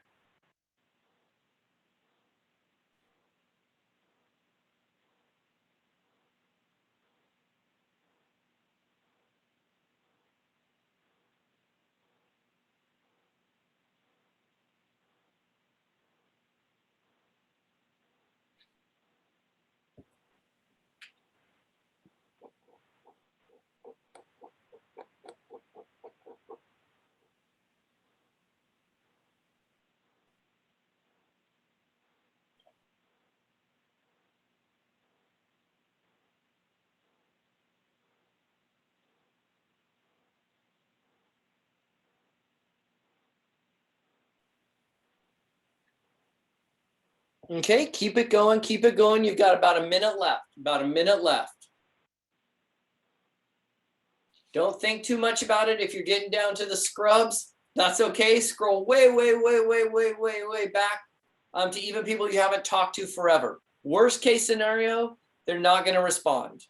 Okay, keep it going, keep it going. You've got about a minute left, about a minute left. Don't think too much about it. If you're getting down to the scrubs, that's okay. Scroll way back to even people you haven't talked to forever. Worst case scenario, they're not going to respond.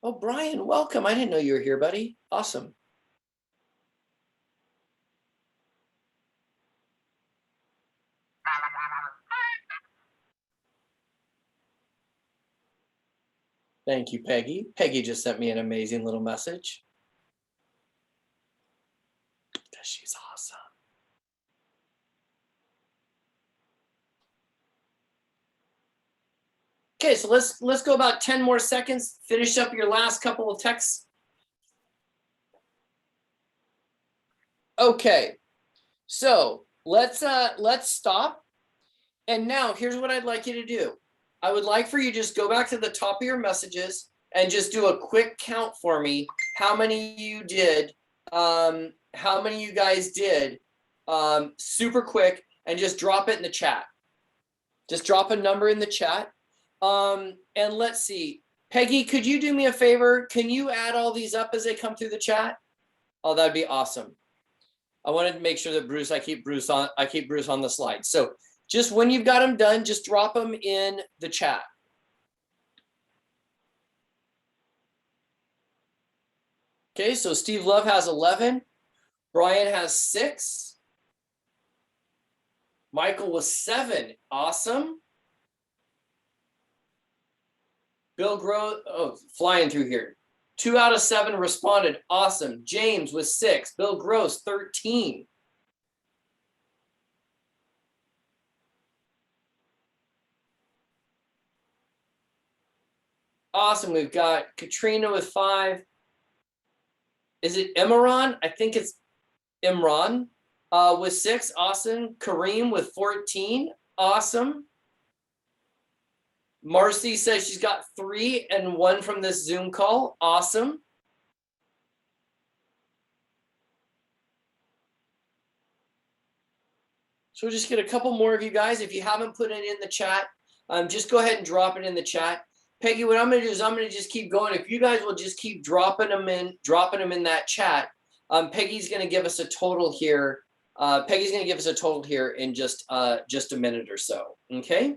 Oh, Brian, welcome. I didn't know you were here, buddy. Awesome. Thank you, Peggy. Peggy just sent me an amazing little message. She's awesome. Okay, so let's go about 10 more seconds. Finish up your last couple of texts. Okay, so let's stop. And now here's what I'd like you to do. I would like for you to just go back to the top of your messages and just do a quick count for me. How many you did? How many you guys did? Super quick, and just drop it in the chat. Just drop a number in the chat. And let's see. Peggy, could you do me a favor? Can you add all these up as they come through the chat? Oh, that'd be awesome. I wanted to make sure that I keep Bruce on the slide. So just when you've got them done, just drop them in the chat. Okay, so Steve Love has 11. Brian has 6. Michael was 7. Awesome. Bill Gross, oh, flying through here. 2 out of 7 responded. Awesome. James was 6. Bill Gross, 13. Awesome. We've got Katrina with 5. Is it Imran? I think it's Imran with 6. Awesome. Kareem with 14. Awesome. Marcy says she's got 3 and 1 from this Zoom call. Awesome. So we'll just get a couple more of you guys. If you haven't put it in the chat, just go ahead and drop it in the chat. Peggy, what I'm going to do is I'm going to just keep going. If you guys will just keep dropping them in that chat, Peggy's going to give us a total here. Peggy's going to give us a total here in just a minute or so. Okay.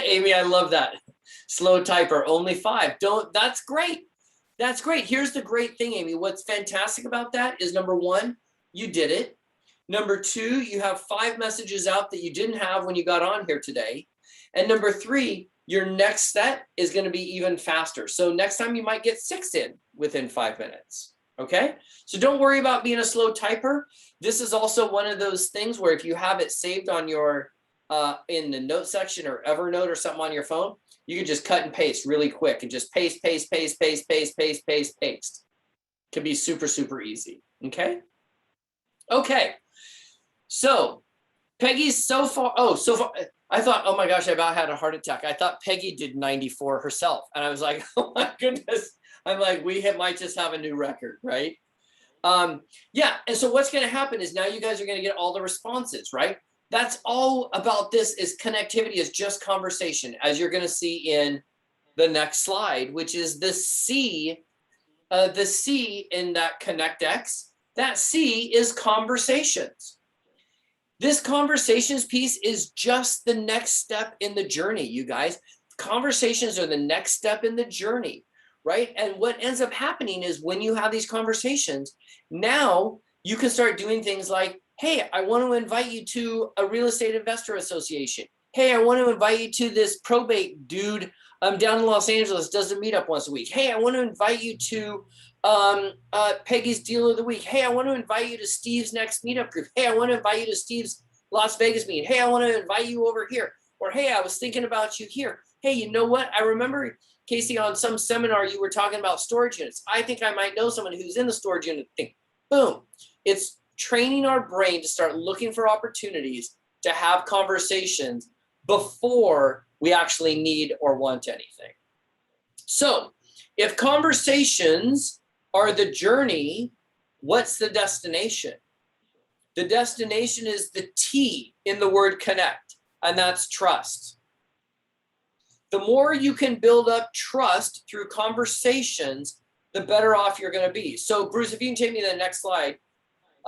Amy, I love that. Slow typer, only 5. That's great. That's great. Here's the great thing, Amy. What's fantastic about that is, number 1, you did it. Number 2, you have 5 messages out that you didn't have when you got on here today. And number 3, your next set is going to be even faster. So next time you might get 6 in within 5 minutes. Okay. So don't worry about being a slow typer. This is also one of those things where if you have it saved on your in the note section or Evernote or something on your phone, you can just cut and paste really quick and just paste. Can be super, super easy. Okay. Okay. So Peggy's so far. I thought, oh my gosh, I about had a heart attack. I thought Peggy did 94 herself. And I was like, oh my goodness. I'm like, might just have a new record, right? Yeah. And so what's going to happen is now you guys are going to get all the responses, right? That's all about this is connectivity is just conversation, as you're going to see in the next slide, which is the C the C in that Connect X, that C is conversations. This conversations piece is just the next step in the journey, you guys. Conversations are the next step in the journey, right? And what ends up happening is when you have these conversations, now you can start doing things like, hey, I want to invite you to a real estate investor association. Hey, I want to invite you to this probate dude down in Los Angeles, does a meetup once a week. Hey, I want to invite you to Peggy's Deal of the Week. Hey, I want to invite you to Steve's next meetup group. Hey, I want to invite you to Steve's Las Vegas meeting. Hey, I want to invite you over here. Or, hey, I was thinking about you here. Hey, you know what? I remember, Casey, on some seminar, you were talking about storage units. I think I might know someone who's in the storage unit thing. Boom. It's training our brain to start looking for opportunities to have conversations before we actually need or want anything. So if conversations are the journey, what's the destination? The destination is the T in the word connect, and that's trust. The more you can build up trust through conversations, the better off you're going to be. So Bruce, if you can take me to the next slide.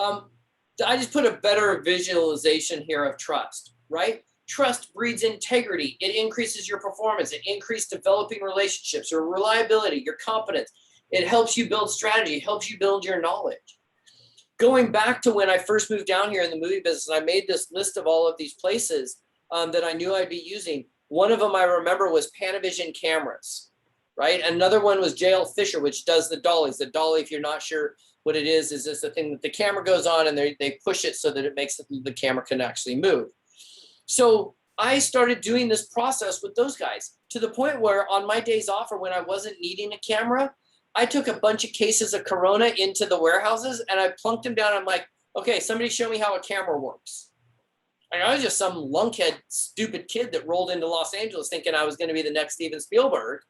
I just put a better visualization here of trust, right? Trust breeds integrity. It increases your performance. It increases developing relationships, your reliability, your competence. It helps you build strategy. It helps you build your knowledge. Going back to when I first moved down here in the movie business, I made this list of all of these places that I knew I'd be using. One of them I remember was Panavision cameras, right? Another one was JL Fisher, which does the dollies. The dolly, if you're not sure what it is this the thing that the camera goes on and they push it so that it makes the camera can actually move. So I started doing this process with those guys to the point where on my days off or when I wasn't needing a camera, I took a bunch of cases of Corona into the warehouses and I plunked them down. I'm like, okay, somebody show me how a camera works. Like, I was just some lunkhead, stupid kid that rolled into Los Angeles thinking I was going to be the next Steven Spielberg.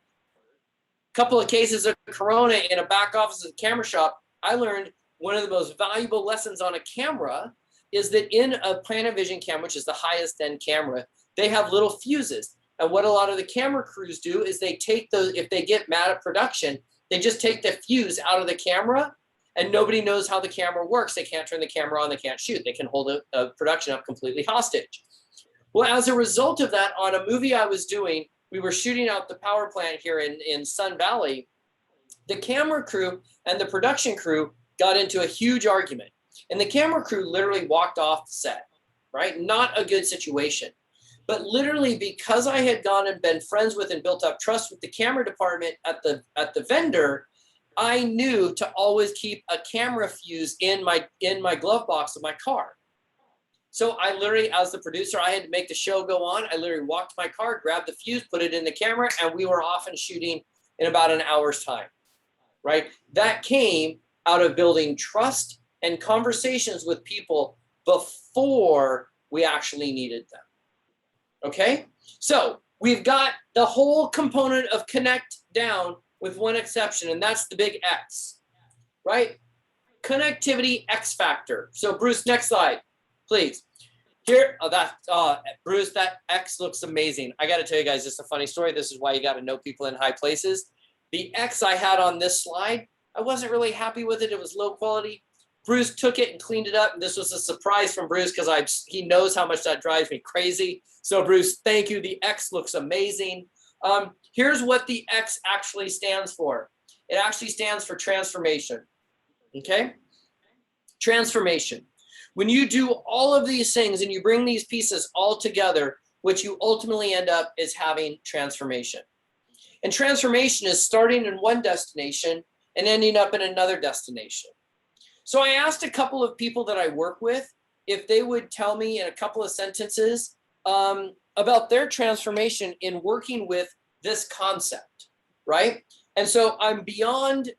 Couple of cases of Corona in a back office of a camera shop. I learned one of the most valuable lessons on a camera is that in a Panavision camera, which is the highest end camera, they have little fuses. And what a lot of the camera crews do is they take those, if they get mad at production, they just take the fuse out of the camera and nobody knows how the camera works. They can't turn the camera on, they can't shoot. They can hold a production up completely hostage. Well, as a result of that, on a movie I was doing, we were shooting out the power plant here in Sun Valley. The camera crew and the production crew got into a huge argument. And the camera crew literally walked off the set, right? Not a good situation. But literally because I had gone and been friends with and built up trust with the camera department at the vendor, I knew to always keep a camera fuse in my glove box of my car. So I literally, as the producer, I had to make the show go on. I literally walked to my car, grabbed the fuse, put it in the camera, and we were off and shooting in about an hour's time, right? That came out of building trust and conversations with people before we actually needed them. Okay, so we've got the whole component of connect down with one exception, and that's the big X, right? Connectivity X factor. So Bruce, next slide, please. Here, Bruce, that X looks amazing. I got to tell you guys, just a funny story. This is why you got to know people in high places. The X I had on this slide, I wasn't really happy with it. It was low quality. Bruce took it and cleaned it up. And this was a surprise from Bruce because he knows how much that drives me crazy. So Bruce, thank you. The X looks amazing. Here's what the X actually stands for. It actually stands for transformation. Okay? Transformation. When you do all of these things and you bring these pieces all together, what you ultimately end up is having transformation. And transformation is starting in one destination and ending up in another destination. So I asked a couple of people that I work with if they would tell me in a couple of sentences about their transformation in working with this concept, right? And so I'm beyond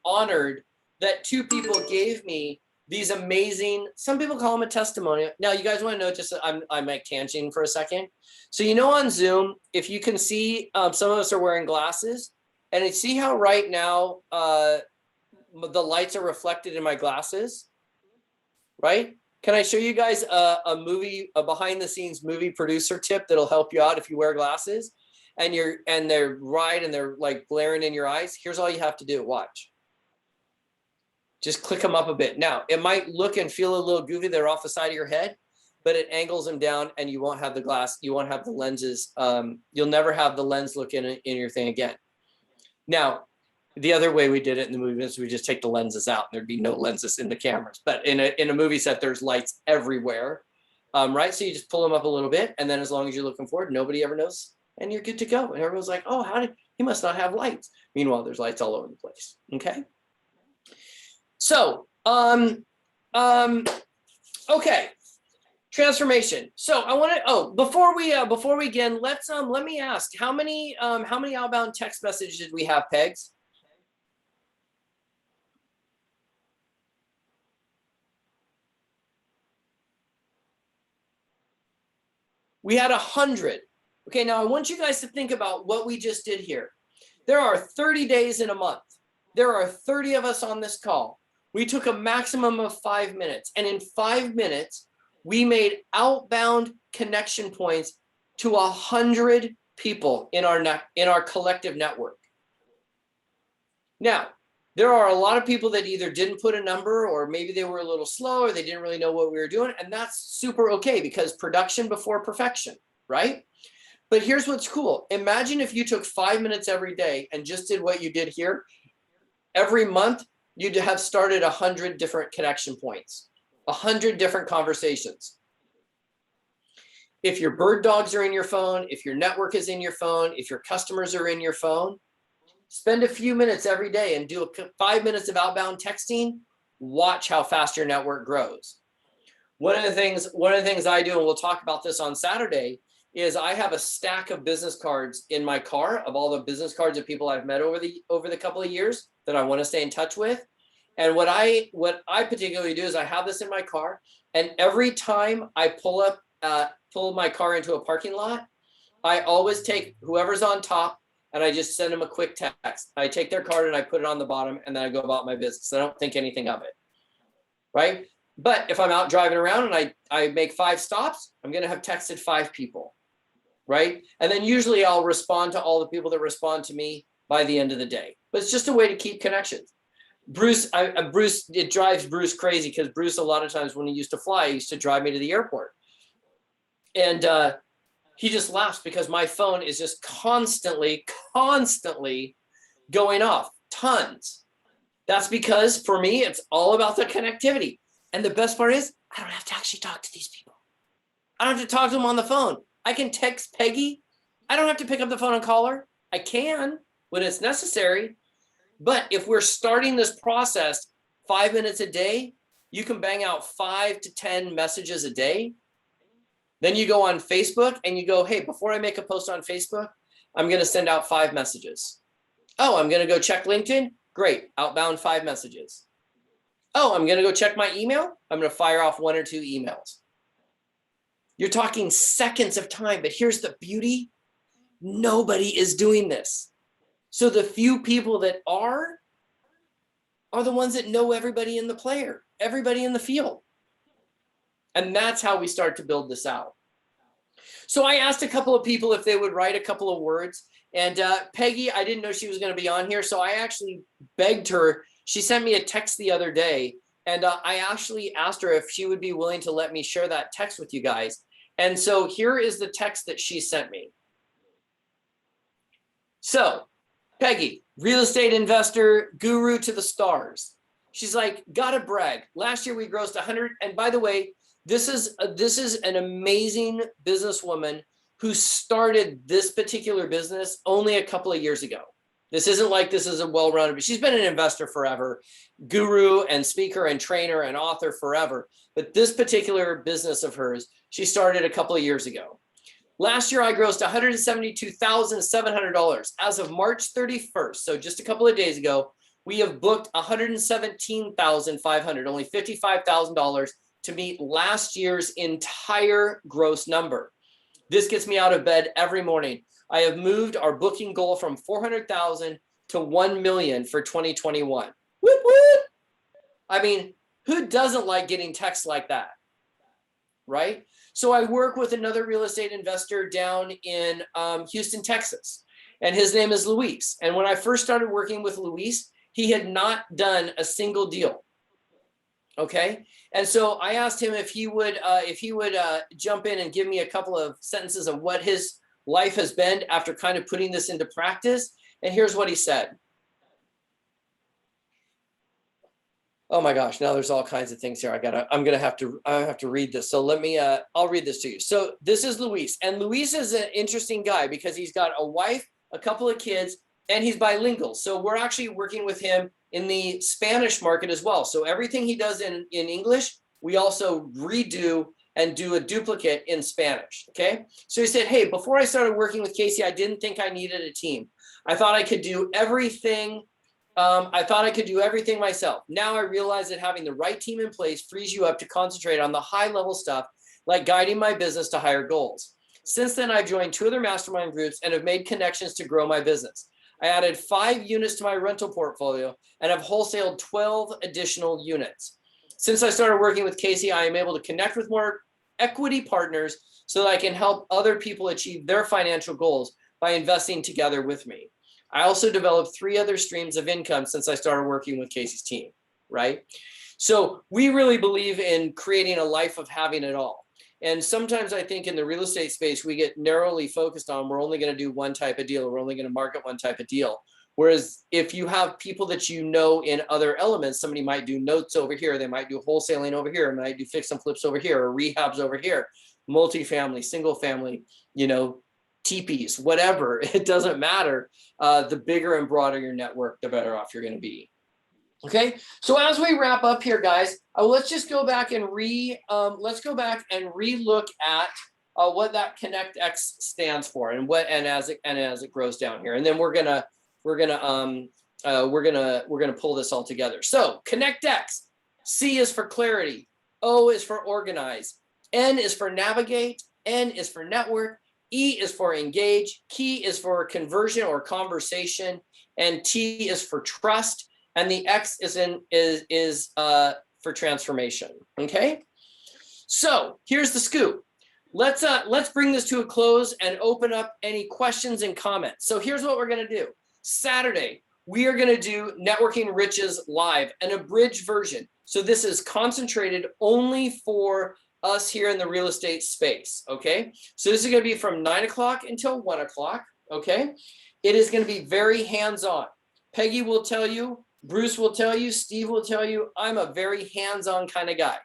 honored that two people gave me these amazing, some people call them a testimonial. Now you guys want to know, just I'm like tangenting for a second. So you know on Zoom, if you can see, some of us are wearing glasses, and you see how right now the lights are reflected in my glasses, right? Can I show you guys a behind the scenes movie producer tip that'll help you out if you wear glasses? and they're right and they're like glaring in your eyes, here's all you have to do. Watch. Just click them up a bit. Now, it might look and feel a little goofy. They're off the side of your head, but it angles them down and you won't have the glass. You won't have the lenses. You'll never have the lens look in your thing again. Now, the other way we did it in the movie is we just take the lenses out and there'd be no lenses in the cameras. But in a movie set, there's lights everywhere, right? So you just pull them up a little bit. And then as long as you're looking forward, nobody ever knows and you're good to go. And everyone's like, oh, he must not have lights. Meanwhile, there's lights all over the place, okay? So, okay, transformation. So I want to, before we begin, let me ask, how many outbound text messages did we have, Pegs? We had 100. Okay, now I want you guys to think about what we just did here. There are 30 days in a month. There are 30 of us on this call. We took a maximum of 5 minutes, and in 5 minutes, we made outbound connection points to 100 people in our collective network. Now, there are a lot of people that either didn't put a number, or maybe they were a little slow, or they didn't really know what we were doing, and that's super okay, because production before perfection, right? But here's what's cool. Imagine if you took 5 minutes every day and just did what you did here. Every month, you'd have started 100 different connection points, 100 different conversations. If your bird dogs are in your phone, if your network is in your phone, if your customers are in your phone, spend a few minutes every day and do 5 minutes of outbound texting. Watch how fast your network grows. One of the things I do, and we'll talk about this on Saturday, is I have a stack of business cards in my car of all the business cards of people I've met over the couple of years that I want to stay in touch with. And what I particularly do is I have this in my car, and every time I pull my car into a parking lot, I always take whoever's on top and I just send them a quick text. I take their card and I put it on the bottom, and then I go about my business. I don't think anything of it, right? But if I'm out driving around and I make 5 stops, I'm going to have texted 5 people, right? And then usually I'll respond to all the people that respond to me by the end of the day. But it's just a way to keep connections. Bruce, it drives Bruce crazy, because Bruce, a lot of times when he used to fly, he used to drive me to the airport. And he just laughs because my phone is just constantly going off, tons. That's because for me, it's all about the connectivity. And the best part is I don't have to actually talk to these people. I don't have to talk to them on the phone. I can text Peggy. I don't have to pick up the phone and call her. I can when it's necessary. But if we're starting this process 5 minutes a day, you can bang out 5 to 10 messages a day. Then you go on Facebook and you go, hey, before I make a post on Facebook, I'm going to send out 5 messages. Oh, I'm going to go check LinkedIn. Great. Outbound 5 messages. Oh, I'm going to go check my email. I'm going to fire off 1 or 2 emails. You're talking seconds of time, but here's the beauty. Nobody is doing this. So the few people that are the ones that know everybody in the player, everybody in the field. And that's how we start to build this out. So I asked a couple of people if they would write a couple of words. And Peggy, I didn't know she was going to be on here. So I actually begged her. She sent me a text the other day. And I actually asked her if she would be willing to let me share that text with you guys. And so here is the text that she sent me. So, Peggy, real estate investor, guru to the stars. She's like, gotta brag. Last year we grossed 100. And by the way, this is an amazing businesswoman who started this particular business only a couple of years ago. This isn't like this is a well-rounded, but she's been an investor forever, guru and speaker and trainer and author forever. But this particular business of hers, she started a couple of years ago. Last year, I grossed $172,700. As of March 31st, so just a couple of days ago, we have booked $117,500, only $55,000 to meet last year's entire gross number. This gets me out of bed every morning. I have moved our booking goal from 400,000 to 1 million for 2021. Whoop, whoop. I mean, who doesn't like getting texts like that? right? So I work with another real estate investor down in Houston, Texas, and his name is Luis. And when I first started working with Luis, he had not done a single deal. Okay. And so I asked him if he would jump in and give me a couple of sentences of what his life has been after kind of putting this into practice. And here's what he said. Oh my gosh, now there's all kinds of things here. I have to read this. So let me, I'll read this to you. So this is Luis, and Luis is an interesting guy because he's got a wife, a couple of kids, and he's bilingual. So we're actually working with him in the Spanish market as well. So everything he does in English, we also redo and do a duplicate in Spanish, okay? So he said, hey, before I started working with Casey, I didn't think I needed a team. I thought I could do everything. Myself. Now I realize that having the right team in place frees you up to concentrate on the high level stuff, like guiding my business to higher goals. Since then, I've joined 2 other mastermind groups and have made connections to grow my business. I added 5 units to my rental portfolio and have wholesaled 12 additional units. Since I started working with Casey, I am able to connect with more equity partners so that I can help other people achieve their financial goals by investing together with me. I also developed 3 other streams of income since I started working with Casey's team, right? So we really believe in creating a life of having it all. And sometimes I think in the real estate space, we get narrowly focused on, we're only going to do one type of deal. We're only going to market one type of deal. Whereas if you have people that you know in other elements, somebody might do notes over here, they might do wholesaling over here, might do fix and flips over here, or rehabs over here, multifamily, single family, teepees, whatever, it doesn't matter. The bigger and broader your network, the better off you're going to be. Okay, so as we wrap up here, guys, let's just go back and relook at what that Connect X stands for, and as it grows down here, and then we're gonna pull this all together. So Connect X, C is for clarity, O is for organize, N is for navigate, N is for network, E is for engage, Key is for conversion or conversation, and T is for trust, and the X is for transformation. Okay, so here's the scoop. Let's bring this to a close and open up any questions and comments. So here's what we're gonna do. Saturday, we are gonna do Networking Riches Live, an abridged version. So this is concentrated only for us here in the real estate space, okay? So this is gonna be from 9 o'clock until 1 o'clock, okay? It is gonna be very hands-on. Peggy will tell you, Bruce will tell you, Steve will tell you, I'm a very hands-on kind of guy.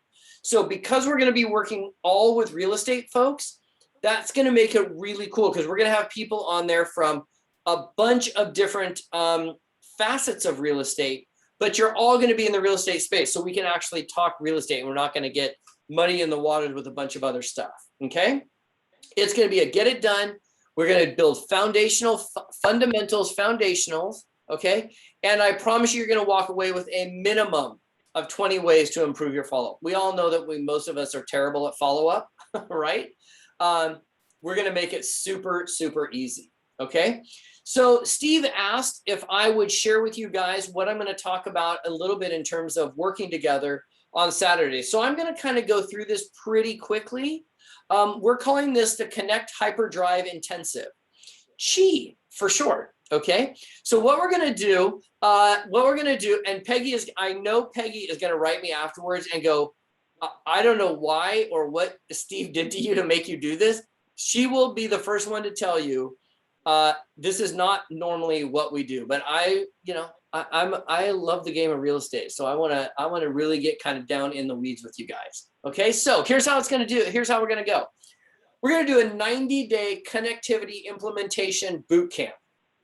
So because we're gonna be working all with real estate folks, that's gonna make it really cool because we're gonna have people on there from a bunch of different facets of real estate, but you're all gonna be in the real estate space. So we can actually talk real estate and we're not gonna get muddy in the waters with a bunch of other stuff, okay? It's gonna be a get it done. We're gonna build foundationals, okay? And I promise you're gonna walk away with a minimum of 20 ways to improve your follow-up. We all know that most of us are terrible at follow-up, right? We're gonna make it super, super easy, okay? So Steve asked if I would share with you guys what I'm gonna talk about a little bit in terms of working together on Saturday. So I'm gonna kind of go through this pretty quickly. We're calling this the Connect Hyperdrive Intensive, CHI for short. Okay, so what we're gonna do, and I know Peggy is gonna write me afterwards and go, I don't know why or what Steve did to you to make you do this. She will be the first one to tell you, this is not normally what we do, but I love the game of real estate, so I wanna really get kind of down in the weeds with you guys. Okay, so here's how we're gonna go. We're gonna do a 90-day connectivity implementation boot camp.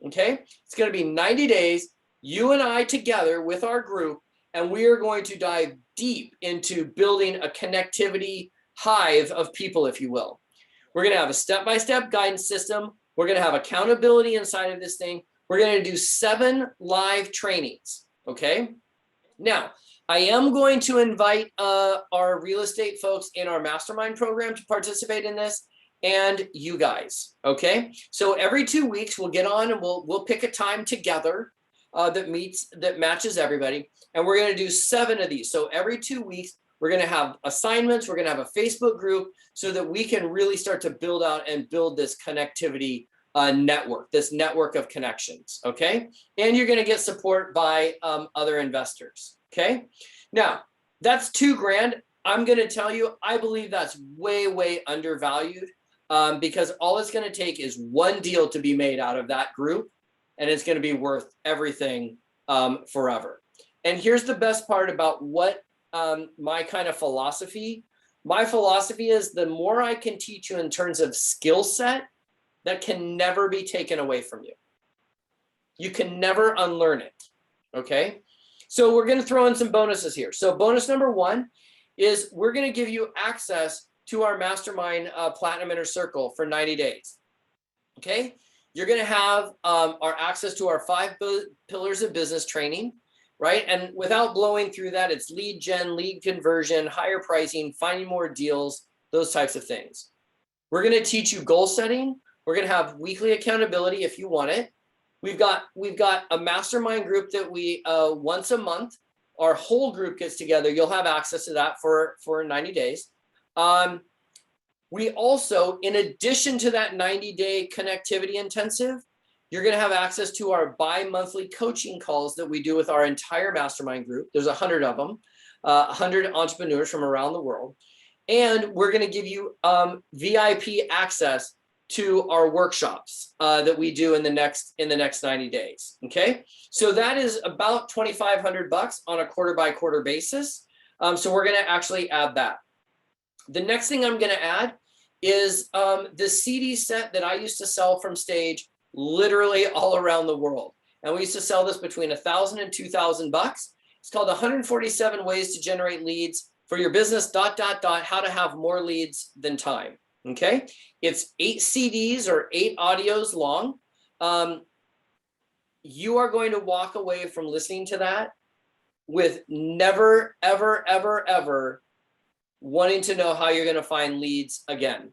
Okay, it's going to be 90 days, you and I together with our group, and we are going to dive deep into building a connectivity hive of people, if you will. We're going to have a step-by-step guidance system. We're going to have accountability inside of this thing. We're going to do 7 live trainings. Okay, now I am going to invite our real estate folks in our mastermind program to participate in this, and you guys, okay? So every 2 weeks we'll get on and we'll pick a time together that matches everybody, and we're gonna do 7 of these. So every 2 weeks We're going to have assignments. We're going to have a Facebook group so that we can really start to build out and build this connectivity network, this network of connections. Okay. And you're going to get support by other investors. Okay. Now that's $2,000. I'm going to tell you, I believe that's way, way undervalued because all it's going to take is one deal to be made out of that group, and it's going to be worth everything forever. And here's the best part about what my kind of philosophy. My philosophy is the more I can teach you in terms of skill set, that can never be taken away from you. You can never unlearn it. Okay. So we're going to throw in some bonuses here. So bonus number 1 is we're going to give you access to our mastermind Platinum Inner Circle for 90 days. Okay. You're going to have our access to our 5 pillars of business training, right? And without blowing through that, it's lead gen, lead conversion, higher pricing, finding more deals, those types of things. We're going to teach you goal setting. We're going to have weekly accountability if you want it. We've got a mastermind group that we once a month, our whole group gets together. You'll have access to that for 90 days. We also, in addition to that 90-day connectivity intensive, you're going to have access to our bi-monthly coaching calls that we do with our entire mastermind group. There's 100 of them, 100 entrepreneurs from around the world. And we're going to give you VIP access to our workshops that we do in the next 90 days. Okay, so that is about $2,500 on a quarter by quarter basis. So we're going to actually add that. The next thing I'm going to add is the CD set that I used to sell from stage literally all around the world. And we used to sell this between $1,000 and $2,000. It's called 147 Ways to Generate Leads for Your Business, ... how to have more leads than time. Okay, it's 8 CDs or 8 audios long. You are going to walk away from listening to that with never, ever, ever, ever wanting to know how you're going to find leads again.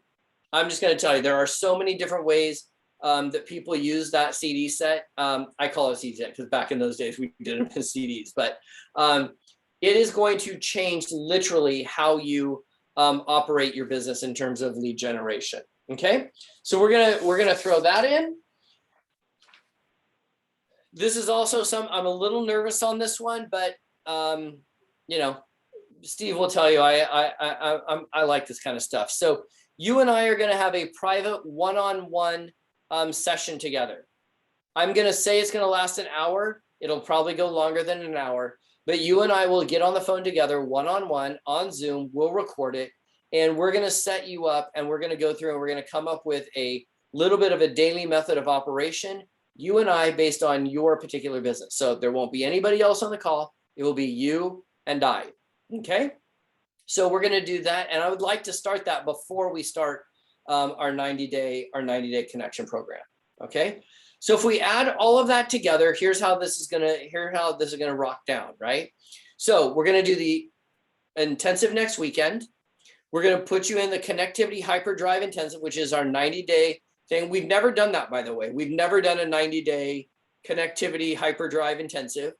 I'm just going to tell you, there are so many different ways that people use that CD set. I call it a CD set because back in those days we did them in CDs, but it is going to change literally how you operate your business in terms of lead generation. Okay, so we're gonna throw that in. This is also I'm a little nervous on this one, but you know, Steve will tell you I like this kind of stuff. So you and I are gonna have a private one-on-one session together. I'm gonna say it's gonna last an hour. It'll probably go longer than an hour. But you and I will get on the phone together one-on-one on Zoom. We'll record it and we're going to set you up and we're going to go through and we're going to come up with a little bit of a daily method of operation, you and I, based on your particular business. So there won't be anybody else on the call. It will be you and I. Okay. So we're going to do that. And I would like to start that before we start our 90-day connection program. Okay. So if we add all of that together, here's how this is gonna rock down, right? So we're gonna do the intensive next weekend. We're gonna put you in the connectivity hyperdrive intensive, which is our 90-day thing. We've never done that, by the way. We've never done a 90-day connectivity hyperdrive intensive.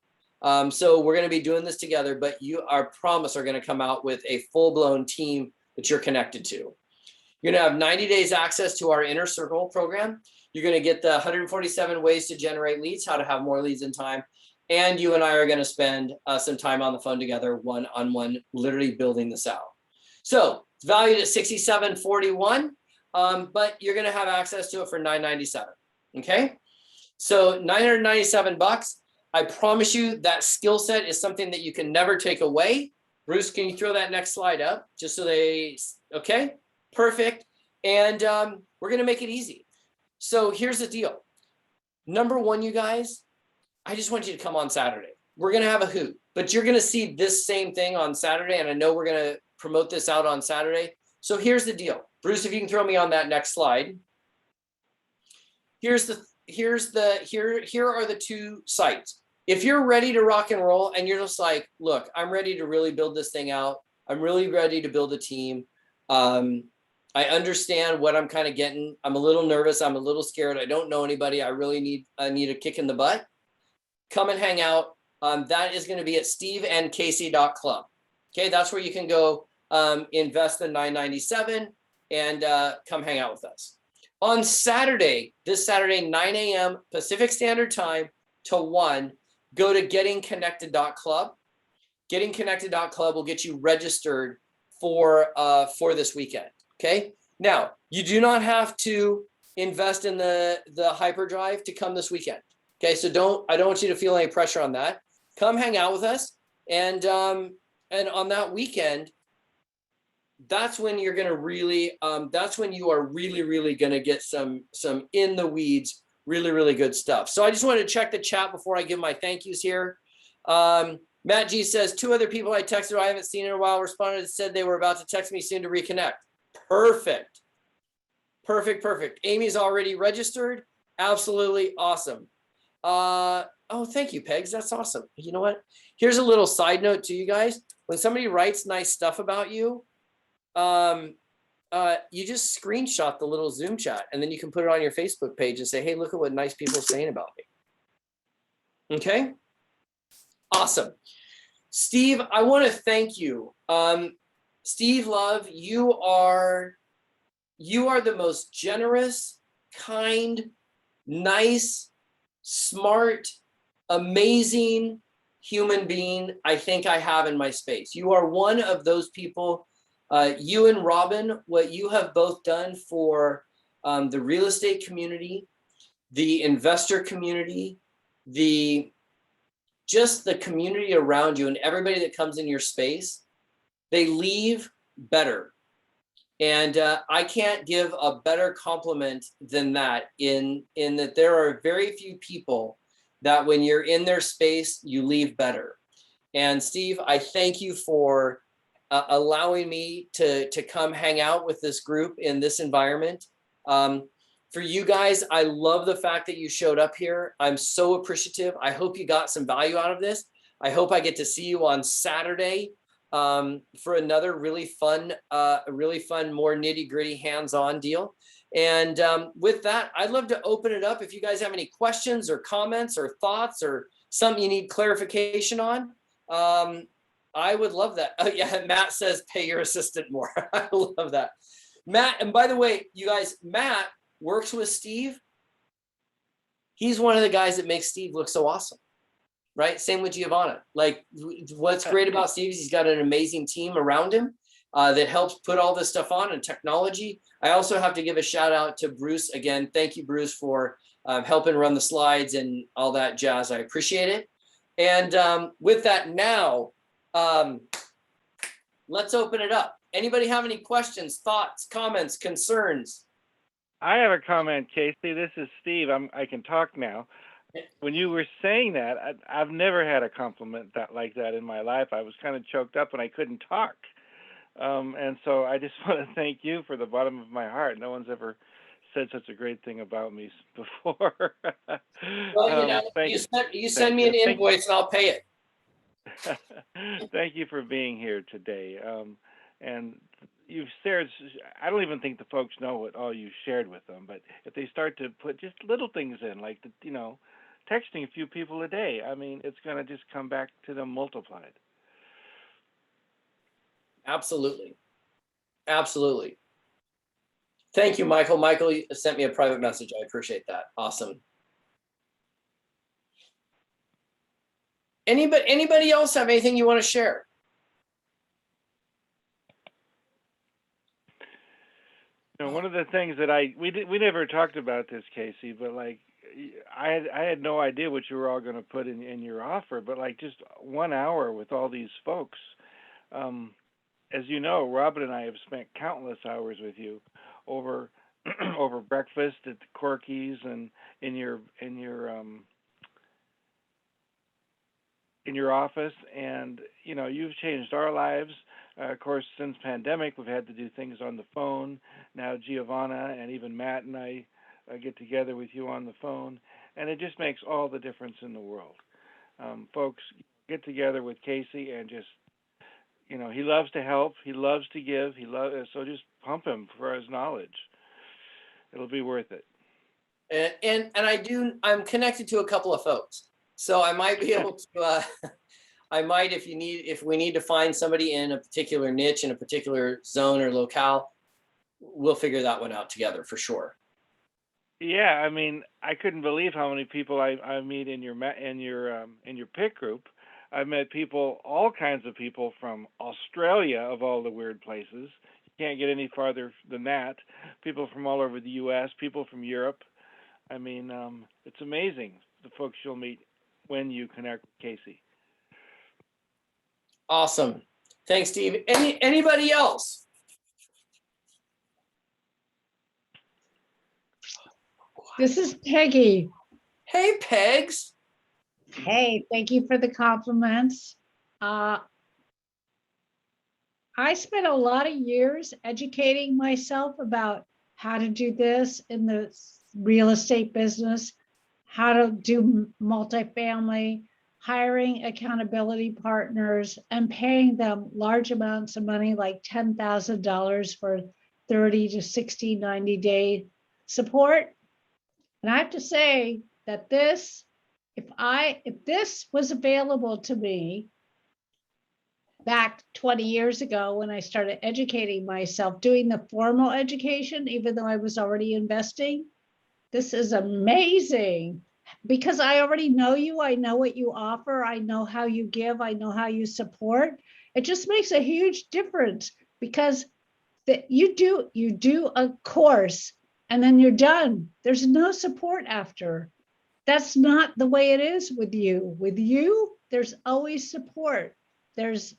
So we're gonna be doing this together, but I promise, are gonna come out with a full-blown team that you're connected to. You're gonna have 90 days access to our Inner Circle program. You're going to get the 147 ways to generate leads, how to have more leads in time. And you and I are going to spend some time on the phone together, one-on-one, literally building this out. So it's valued at $67.41, but you're going to have access to it for $997. Okay. So $997. I promise you that skill set is something that you can never take away. Bruce, can you throw that next slide up just so okay, perfect. And we're going to make it easy. So here's the deal. Number 1, you guys, I just want you to come on Saturday. We're going to have a hoot, but you're going to see this same thing on Saturday. And I know we're going to promote this out on Saturday. So here's the deal. Bruce, if you can throw me on that next slide. Here are the 2 sites. If you're ready to rock and roll and you're just like, look, I'm ready to really build this thing out. I'm really ready to build a team. I understand what I'm kind of getting. I'm a little nervous. I'm a little scared. I don't know anybody. I really need a kick in the butt. Come and hang out. That is going to be at steveandcasey.club. Okay, that's where you can go invest the $9.97 and come hang out with us. On Saturday, this Saturday, 9 a.m. Pacific Standard Time to 1, go to gettingconnected.club. Gettingconnected.club will get you registered for this weekend. Okay. Now, you do not have to invest in the hyperdrive to come this weekend. Okay, so I don't want you to feel any pressure on that. Come hang out with us, and on that weekend, that's when you're gonna really, that's when you are really gonna get some in the weeds, really good stuff. So I just wanted to check the chat before I give my thank yous here. Matt G says 2 other people I texted I haven't seen in a while responded and said they were about to text me soon to reconnect. Perfect. Amy's already registered. Absolutely awesome. Oh, thank you, Pegs. That's awesome. You know what? Here's a little side note to you guys. When somebody writes nice stuff about you, you just screenshot the little Zoom chat, and then you can put it on your Facebook page and say, hey, look at what nice people are saying about me. Okay? Awesome. Steve, I want to thank you. Steve Love, you are the most generous, kind, nice, smart, amazing human being I think I have in my space. You are one of those people, you and Robin, what you have both done for the real estate community, the investor community, just the community around you and everybody that comes in your space, they leave better. And I can't give a better compliment than that in that there are very few people that when you're in their space, you leave better. And Steve, I thank you for allowing me to come hang out with this group in this environment. For you guys, I love the fact that you showed up here. I'm so appreciative. I hope you got some value out of this. I hope I get to see you on Saturday for another really fun, more nitty gritty hands-on deal. And with that, I'd love to open it up. If you guys have any questions or comments or thoughts or something you need clarification on, I would love that. Oh, yeah, Matt says pay your assistant more. I love that. Matt, and by the way, you guys, Matt works with Steve. He's one of the guys that makes Steve look so awesome. Right? Same with Giovanna. Like, what's great about Steve is he's got an amazing team around him that helps put all this stuff on and technology. I also have to give a shout out to Bruce again. Thank you, Bruce, for helping run the slides and all that jazz. I appreciate it. And with that now, let's open it up. Anybody have any questions, thoughts, comments, concerns? I have a comment, Casey. This is Steve. I can talk now. When you were saying that, I've never had a compliment like that in my life. I was kind of choked up and I couldn't talk. And so I just want to thank you for the bottom of my heart. No one's ever said such a great thing about me before. Well, you send me an invoice and I'll pay it. Thank you for being here today. And you've shared, I don't even think the folks know what all you shared with them, but if they start to put just little things in, like, texting a few people a day, I mean, it's going to just come back to them multiplied. Absolutely. Absolutely. Thank you, Michael. Michael sent me a private message. I appreciate that. Awesome. Anybody else have anything you want to share? One of the things that we never talked about this, Casey, but like I had no idea what you were all going to put in your offer, but like just 1 hour with all these folks. As you know, Robin and I have spent countless hours with you over over breakfast at the Corky's and in your office, and you've changed our lives. Of course, since pandemic, we've had to do things on the phone. Now Giovanna and even Matt and I get together with you on the phone, and it just makes all the difference in the world. Folks, get together with Casey and just, he loves to help, he loves to give, so just pump him for his knowledge. It'll be worth it. And I'm connected to a couple of folks, so I might be able to I might, if we need to find somebody in a particular niche, in a particular zone or locale, we'll figure that one out together for sure. Yeah, I mean, I couldn't believe how many people I meet in your pick group. I've met people, all kinds of people from Australia, of all the weird places. You can't get any farther than that. People from all over the U.S., people from Europe. I mean, it's amazing the folks you'll meet when you connect with Casey. Awesome. Thanks, Steve. Anybody else? This is Peggy. Hey, Pegs. Hey, thank you for the compliments. I spent a lot of years educating myself about how to do this in the real estate business, how to do multifamily, hiring accountability partners, and paying them large amounts of money, like $10,000 for 30 to 60, 90-day support. And I have to say that if this was available to me back 20 years ago when I started educating myself, doing the formal education, even though I was already investing, this is amazing because I already know you. I know what you offer. I know how you give. I know how you support. It just makes a huge difference because you do a course and then you're done. There's no support after. That's not the way it is with you. With you, there's always support. There's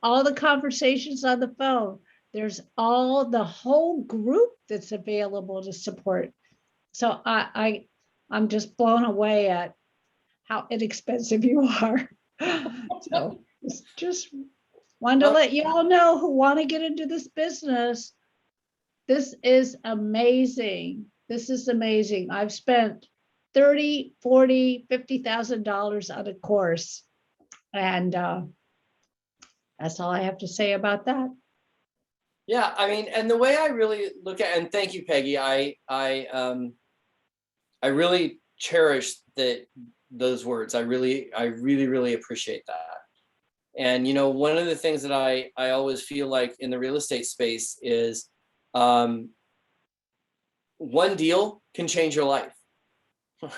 all the conversations on the phone. There's all the whole group that's available to support. So I'm just blown away at how inexpensive you are. So just wanted to let you all know who want to get into this business. This is amazing. This is amazing. I've spent $30,000, $40,000, $50,000 on a course. And that's all I have to say about that. Yeah, I mean, and the way I really look at, and thank you, Peggy. I really cherish those words. I really appreciate that. And you know, one of the things that I always feel like in the real estate space is one deal can change your life,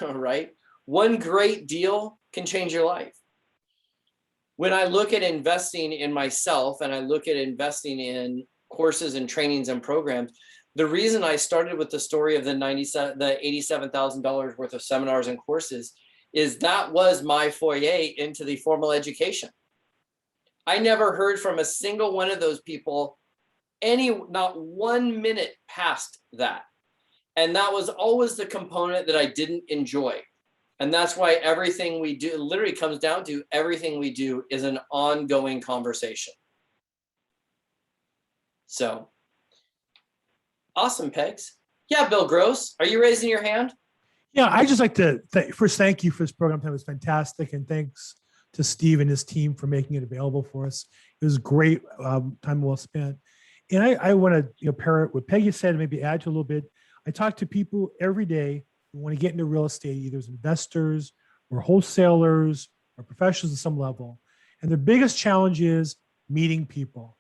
right? One great deal can change your life. When I look at investing in myself and I look at investing in courses and trainings and programs, the reason I started with the story of the $87,000 worth of seminars and courses is that was my foyer into the formal education. I never heard from a single one of those people not 1 minute past that. And that was always the component that I didn't enjoy. And that's why everything we do literally comes down to everything we do is an ongoing conversation. So awesome, Pegs. Yeah, Bill Gross, are you raising your hand? Yeah, I just like to first thank you for this program. It was fantastic, and thanks to Steve and his team for making it available for us. It was great, time well spent. And I want to pair it with Peggy said, and maybe add to a little bit. I talk to people every day who want to get into real estate, either as investors or wholesalers or professionals at some level. And their biggest challenge is meeting people.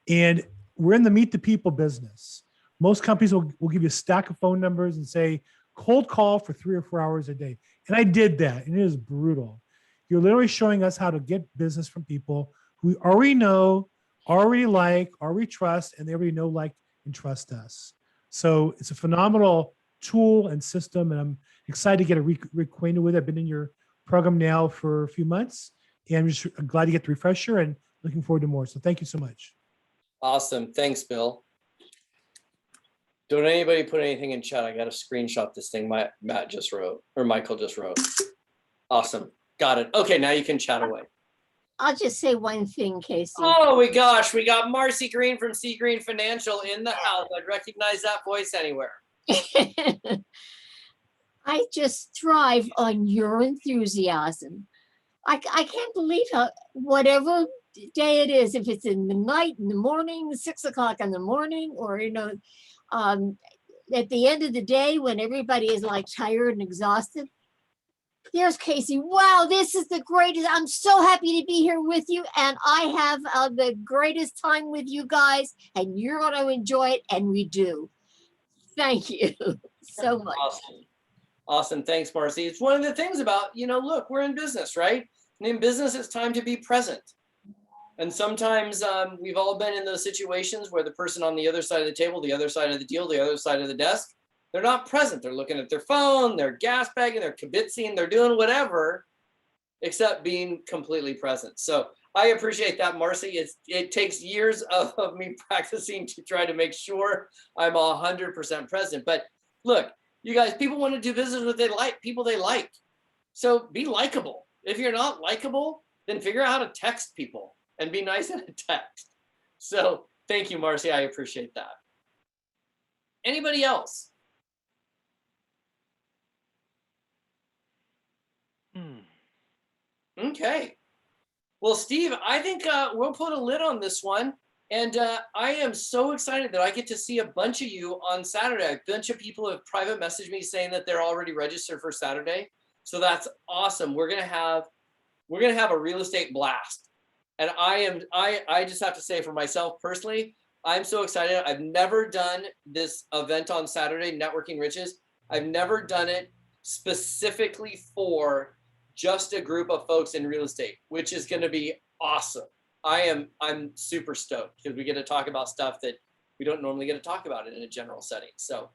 And we're in the meet the people business. Most companies will give you a stack of phone numbers and say, cold call for 3 or 4 hours a day. And I did that, and it is brutal. You're literally showing us how to get business from people who we already know, already like, already trust, and they already know, like, and trust us. So it's a phenomenal tool and system, and I'm excited to get reacquainted with it. I've been in your program now for a few months, and I'm just glad to get the refresher and looking forward to more. So thank you so much. Awesome. Thanks, Bill. Don't anybody put anything in chat. I got to screenshot this thing Matt just wrote, or Michael just wrote. Awesome. Got it. Okay, now you can chat away. I'll just say one thing, Casey. Oh my gosh, we got Marcy Green from Sea Green Financial in the house. I'd recognize that voice anywhere. I just thrive on your enthusiasm. I can't believe how, whatever day it is, if it's in the night, in the morning, 6 o'clock in the morning, or, at the end of the day when everybody is like tired and exhausted, There's Casey. Wow, this is the greatest. I'm so happy to be here with you. And I have the greatest time with you guys. And you're going to enjoy it. And we do. Thank you so much. Awesome. Awesome. Thanks, Marcy. It's one of the things about, look, we're in business, right? And in business, it's time to be present. And sometimes we've all been in those situations where the person on the other side of the table, the other side of the deal, the other side of the desk, they're not present. They're looking at their phone, they're gas bagging, they're kibitzing, they're doing whatever except being completely present. So I appreciate that, Marcy. It takes years of me practicing to try to make sure I'm 100% present. But look, you guys, people want to do business with people they like. So be likable. If you're not likable, then figure out how to text people and be nice in a text. So thank you, Marcy. I appreciate that. Anybody else? Okay. Well, Steve, I think we'll put a lid on this one. And I am so excited that I get to see a bunch of you on Saturday. A bunch of people have private messaged me saying that they're already registered for Saturday. So that's awesome. We're gonna have a real estate blast. And I just have to say for myself personally, I'm so excited. I've never done this event on Saturday, Networking Riches. I've never done it specifically for just a group of folks in real estate, which is going to be awesome. I'm super stoked because we get to talk about stuff that we don't normally get to talk about in a general setting. So,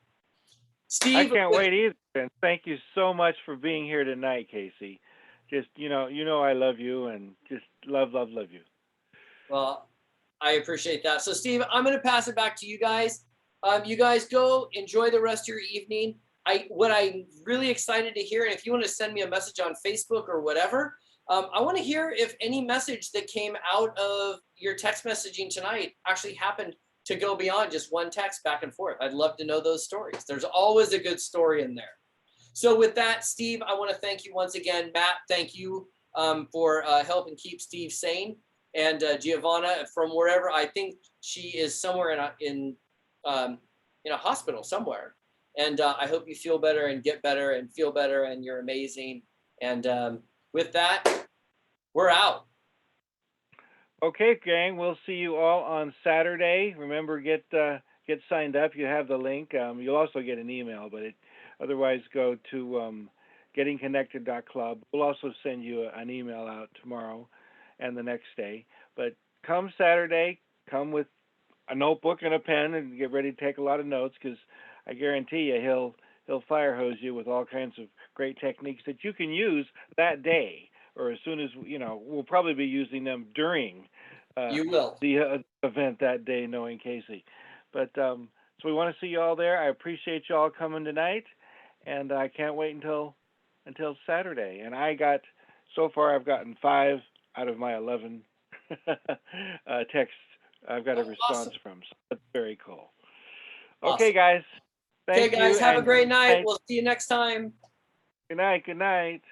Steve, I can't wait either. And thank you so much for being here tonight, Casey. Just I love you and just love you. Well, I appreciate that. So, Steve, I'm going to pass it back to you guys. You guys go enjoy the rest of your evening. What I'm really excited to hear, and if you want to send me a message on Facebook or whatever, I want to hear if any message that came out of your text messaging tonight actually happened to go beyond just one text back and forth. I'd love to know those stories. There's always a good story in there. So with that, Steve, I want to thank you once again. Matt, thank you for helping keep Steve sane. And Giovanna, from wherever, I think she is somewhere in a hospital somewhere. And I hope you feel better and get better and feel better, and you're amazing. And with that, we're out. Okay, gang. We'll see you all on Saturday. Remember, get signed up. You have the link. You'll also get an email, but otherwise go to gettingconnected.club. We'll also send you an email out tomorrow and the next day. But come Saturday, come with a notebook and a pen and get ready to take a lot of notes, because I guarantee you he'll fire hose you with all kinds of great techniques that you can use that day, or as soon as we'll probably be using them during the event that day, knowing Casey. But so we want to see you all there. I appreciate you all coming tonight, and I can't wait until Saturday. And so far I've gotten 5 out of my 11 texts I've got a response from. So that's very cool. Okay, Awesome. guys. Thank you. Have a great night. We'll see you next time. Good night.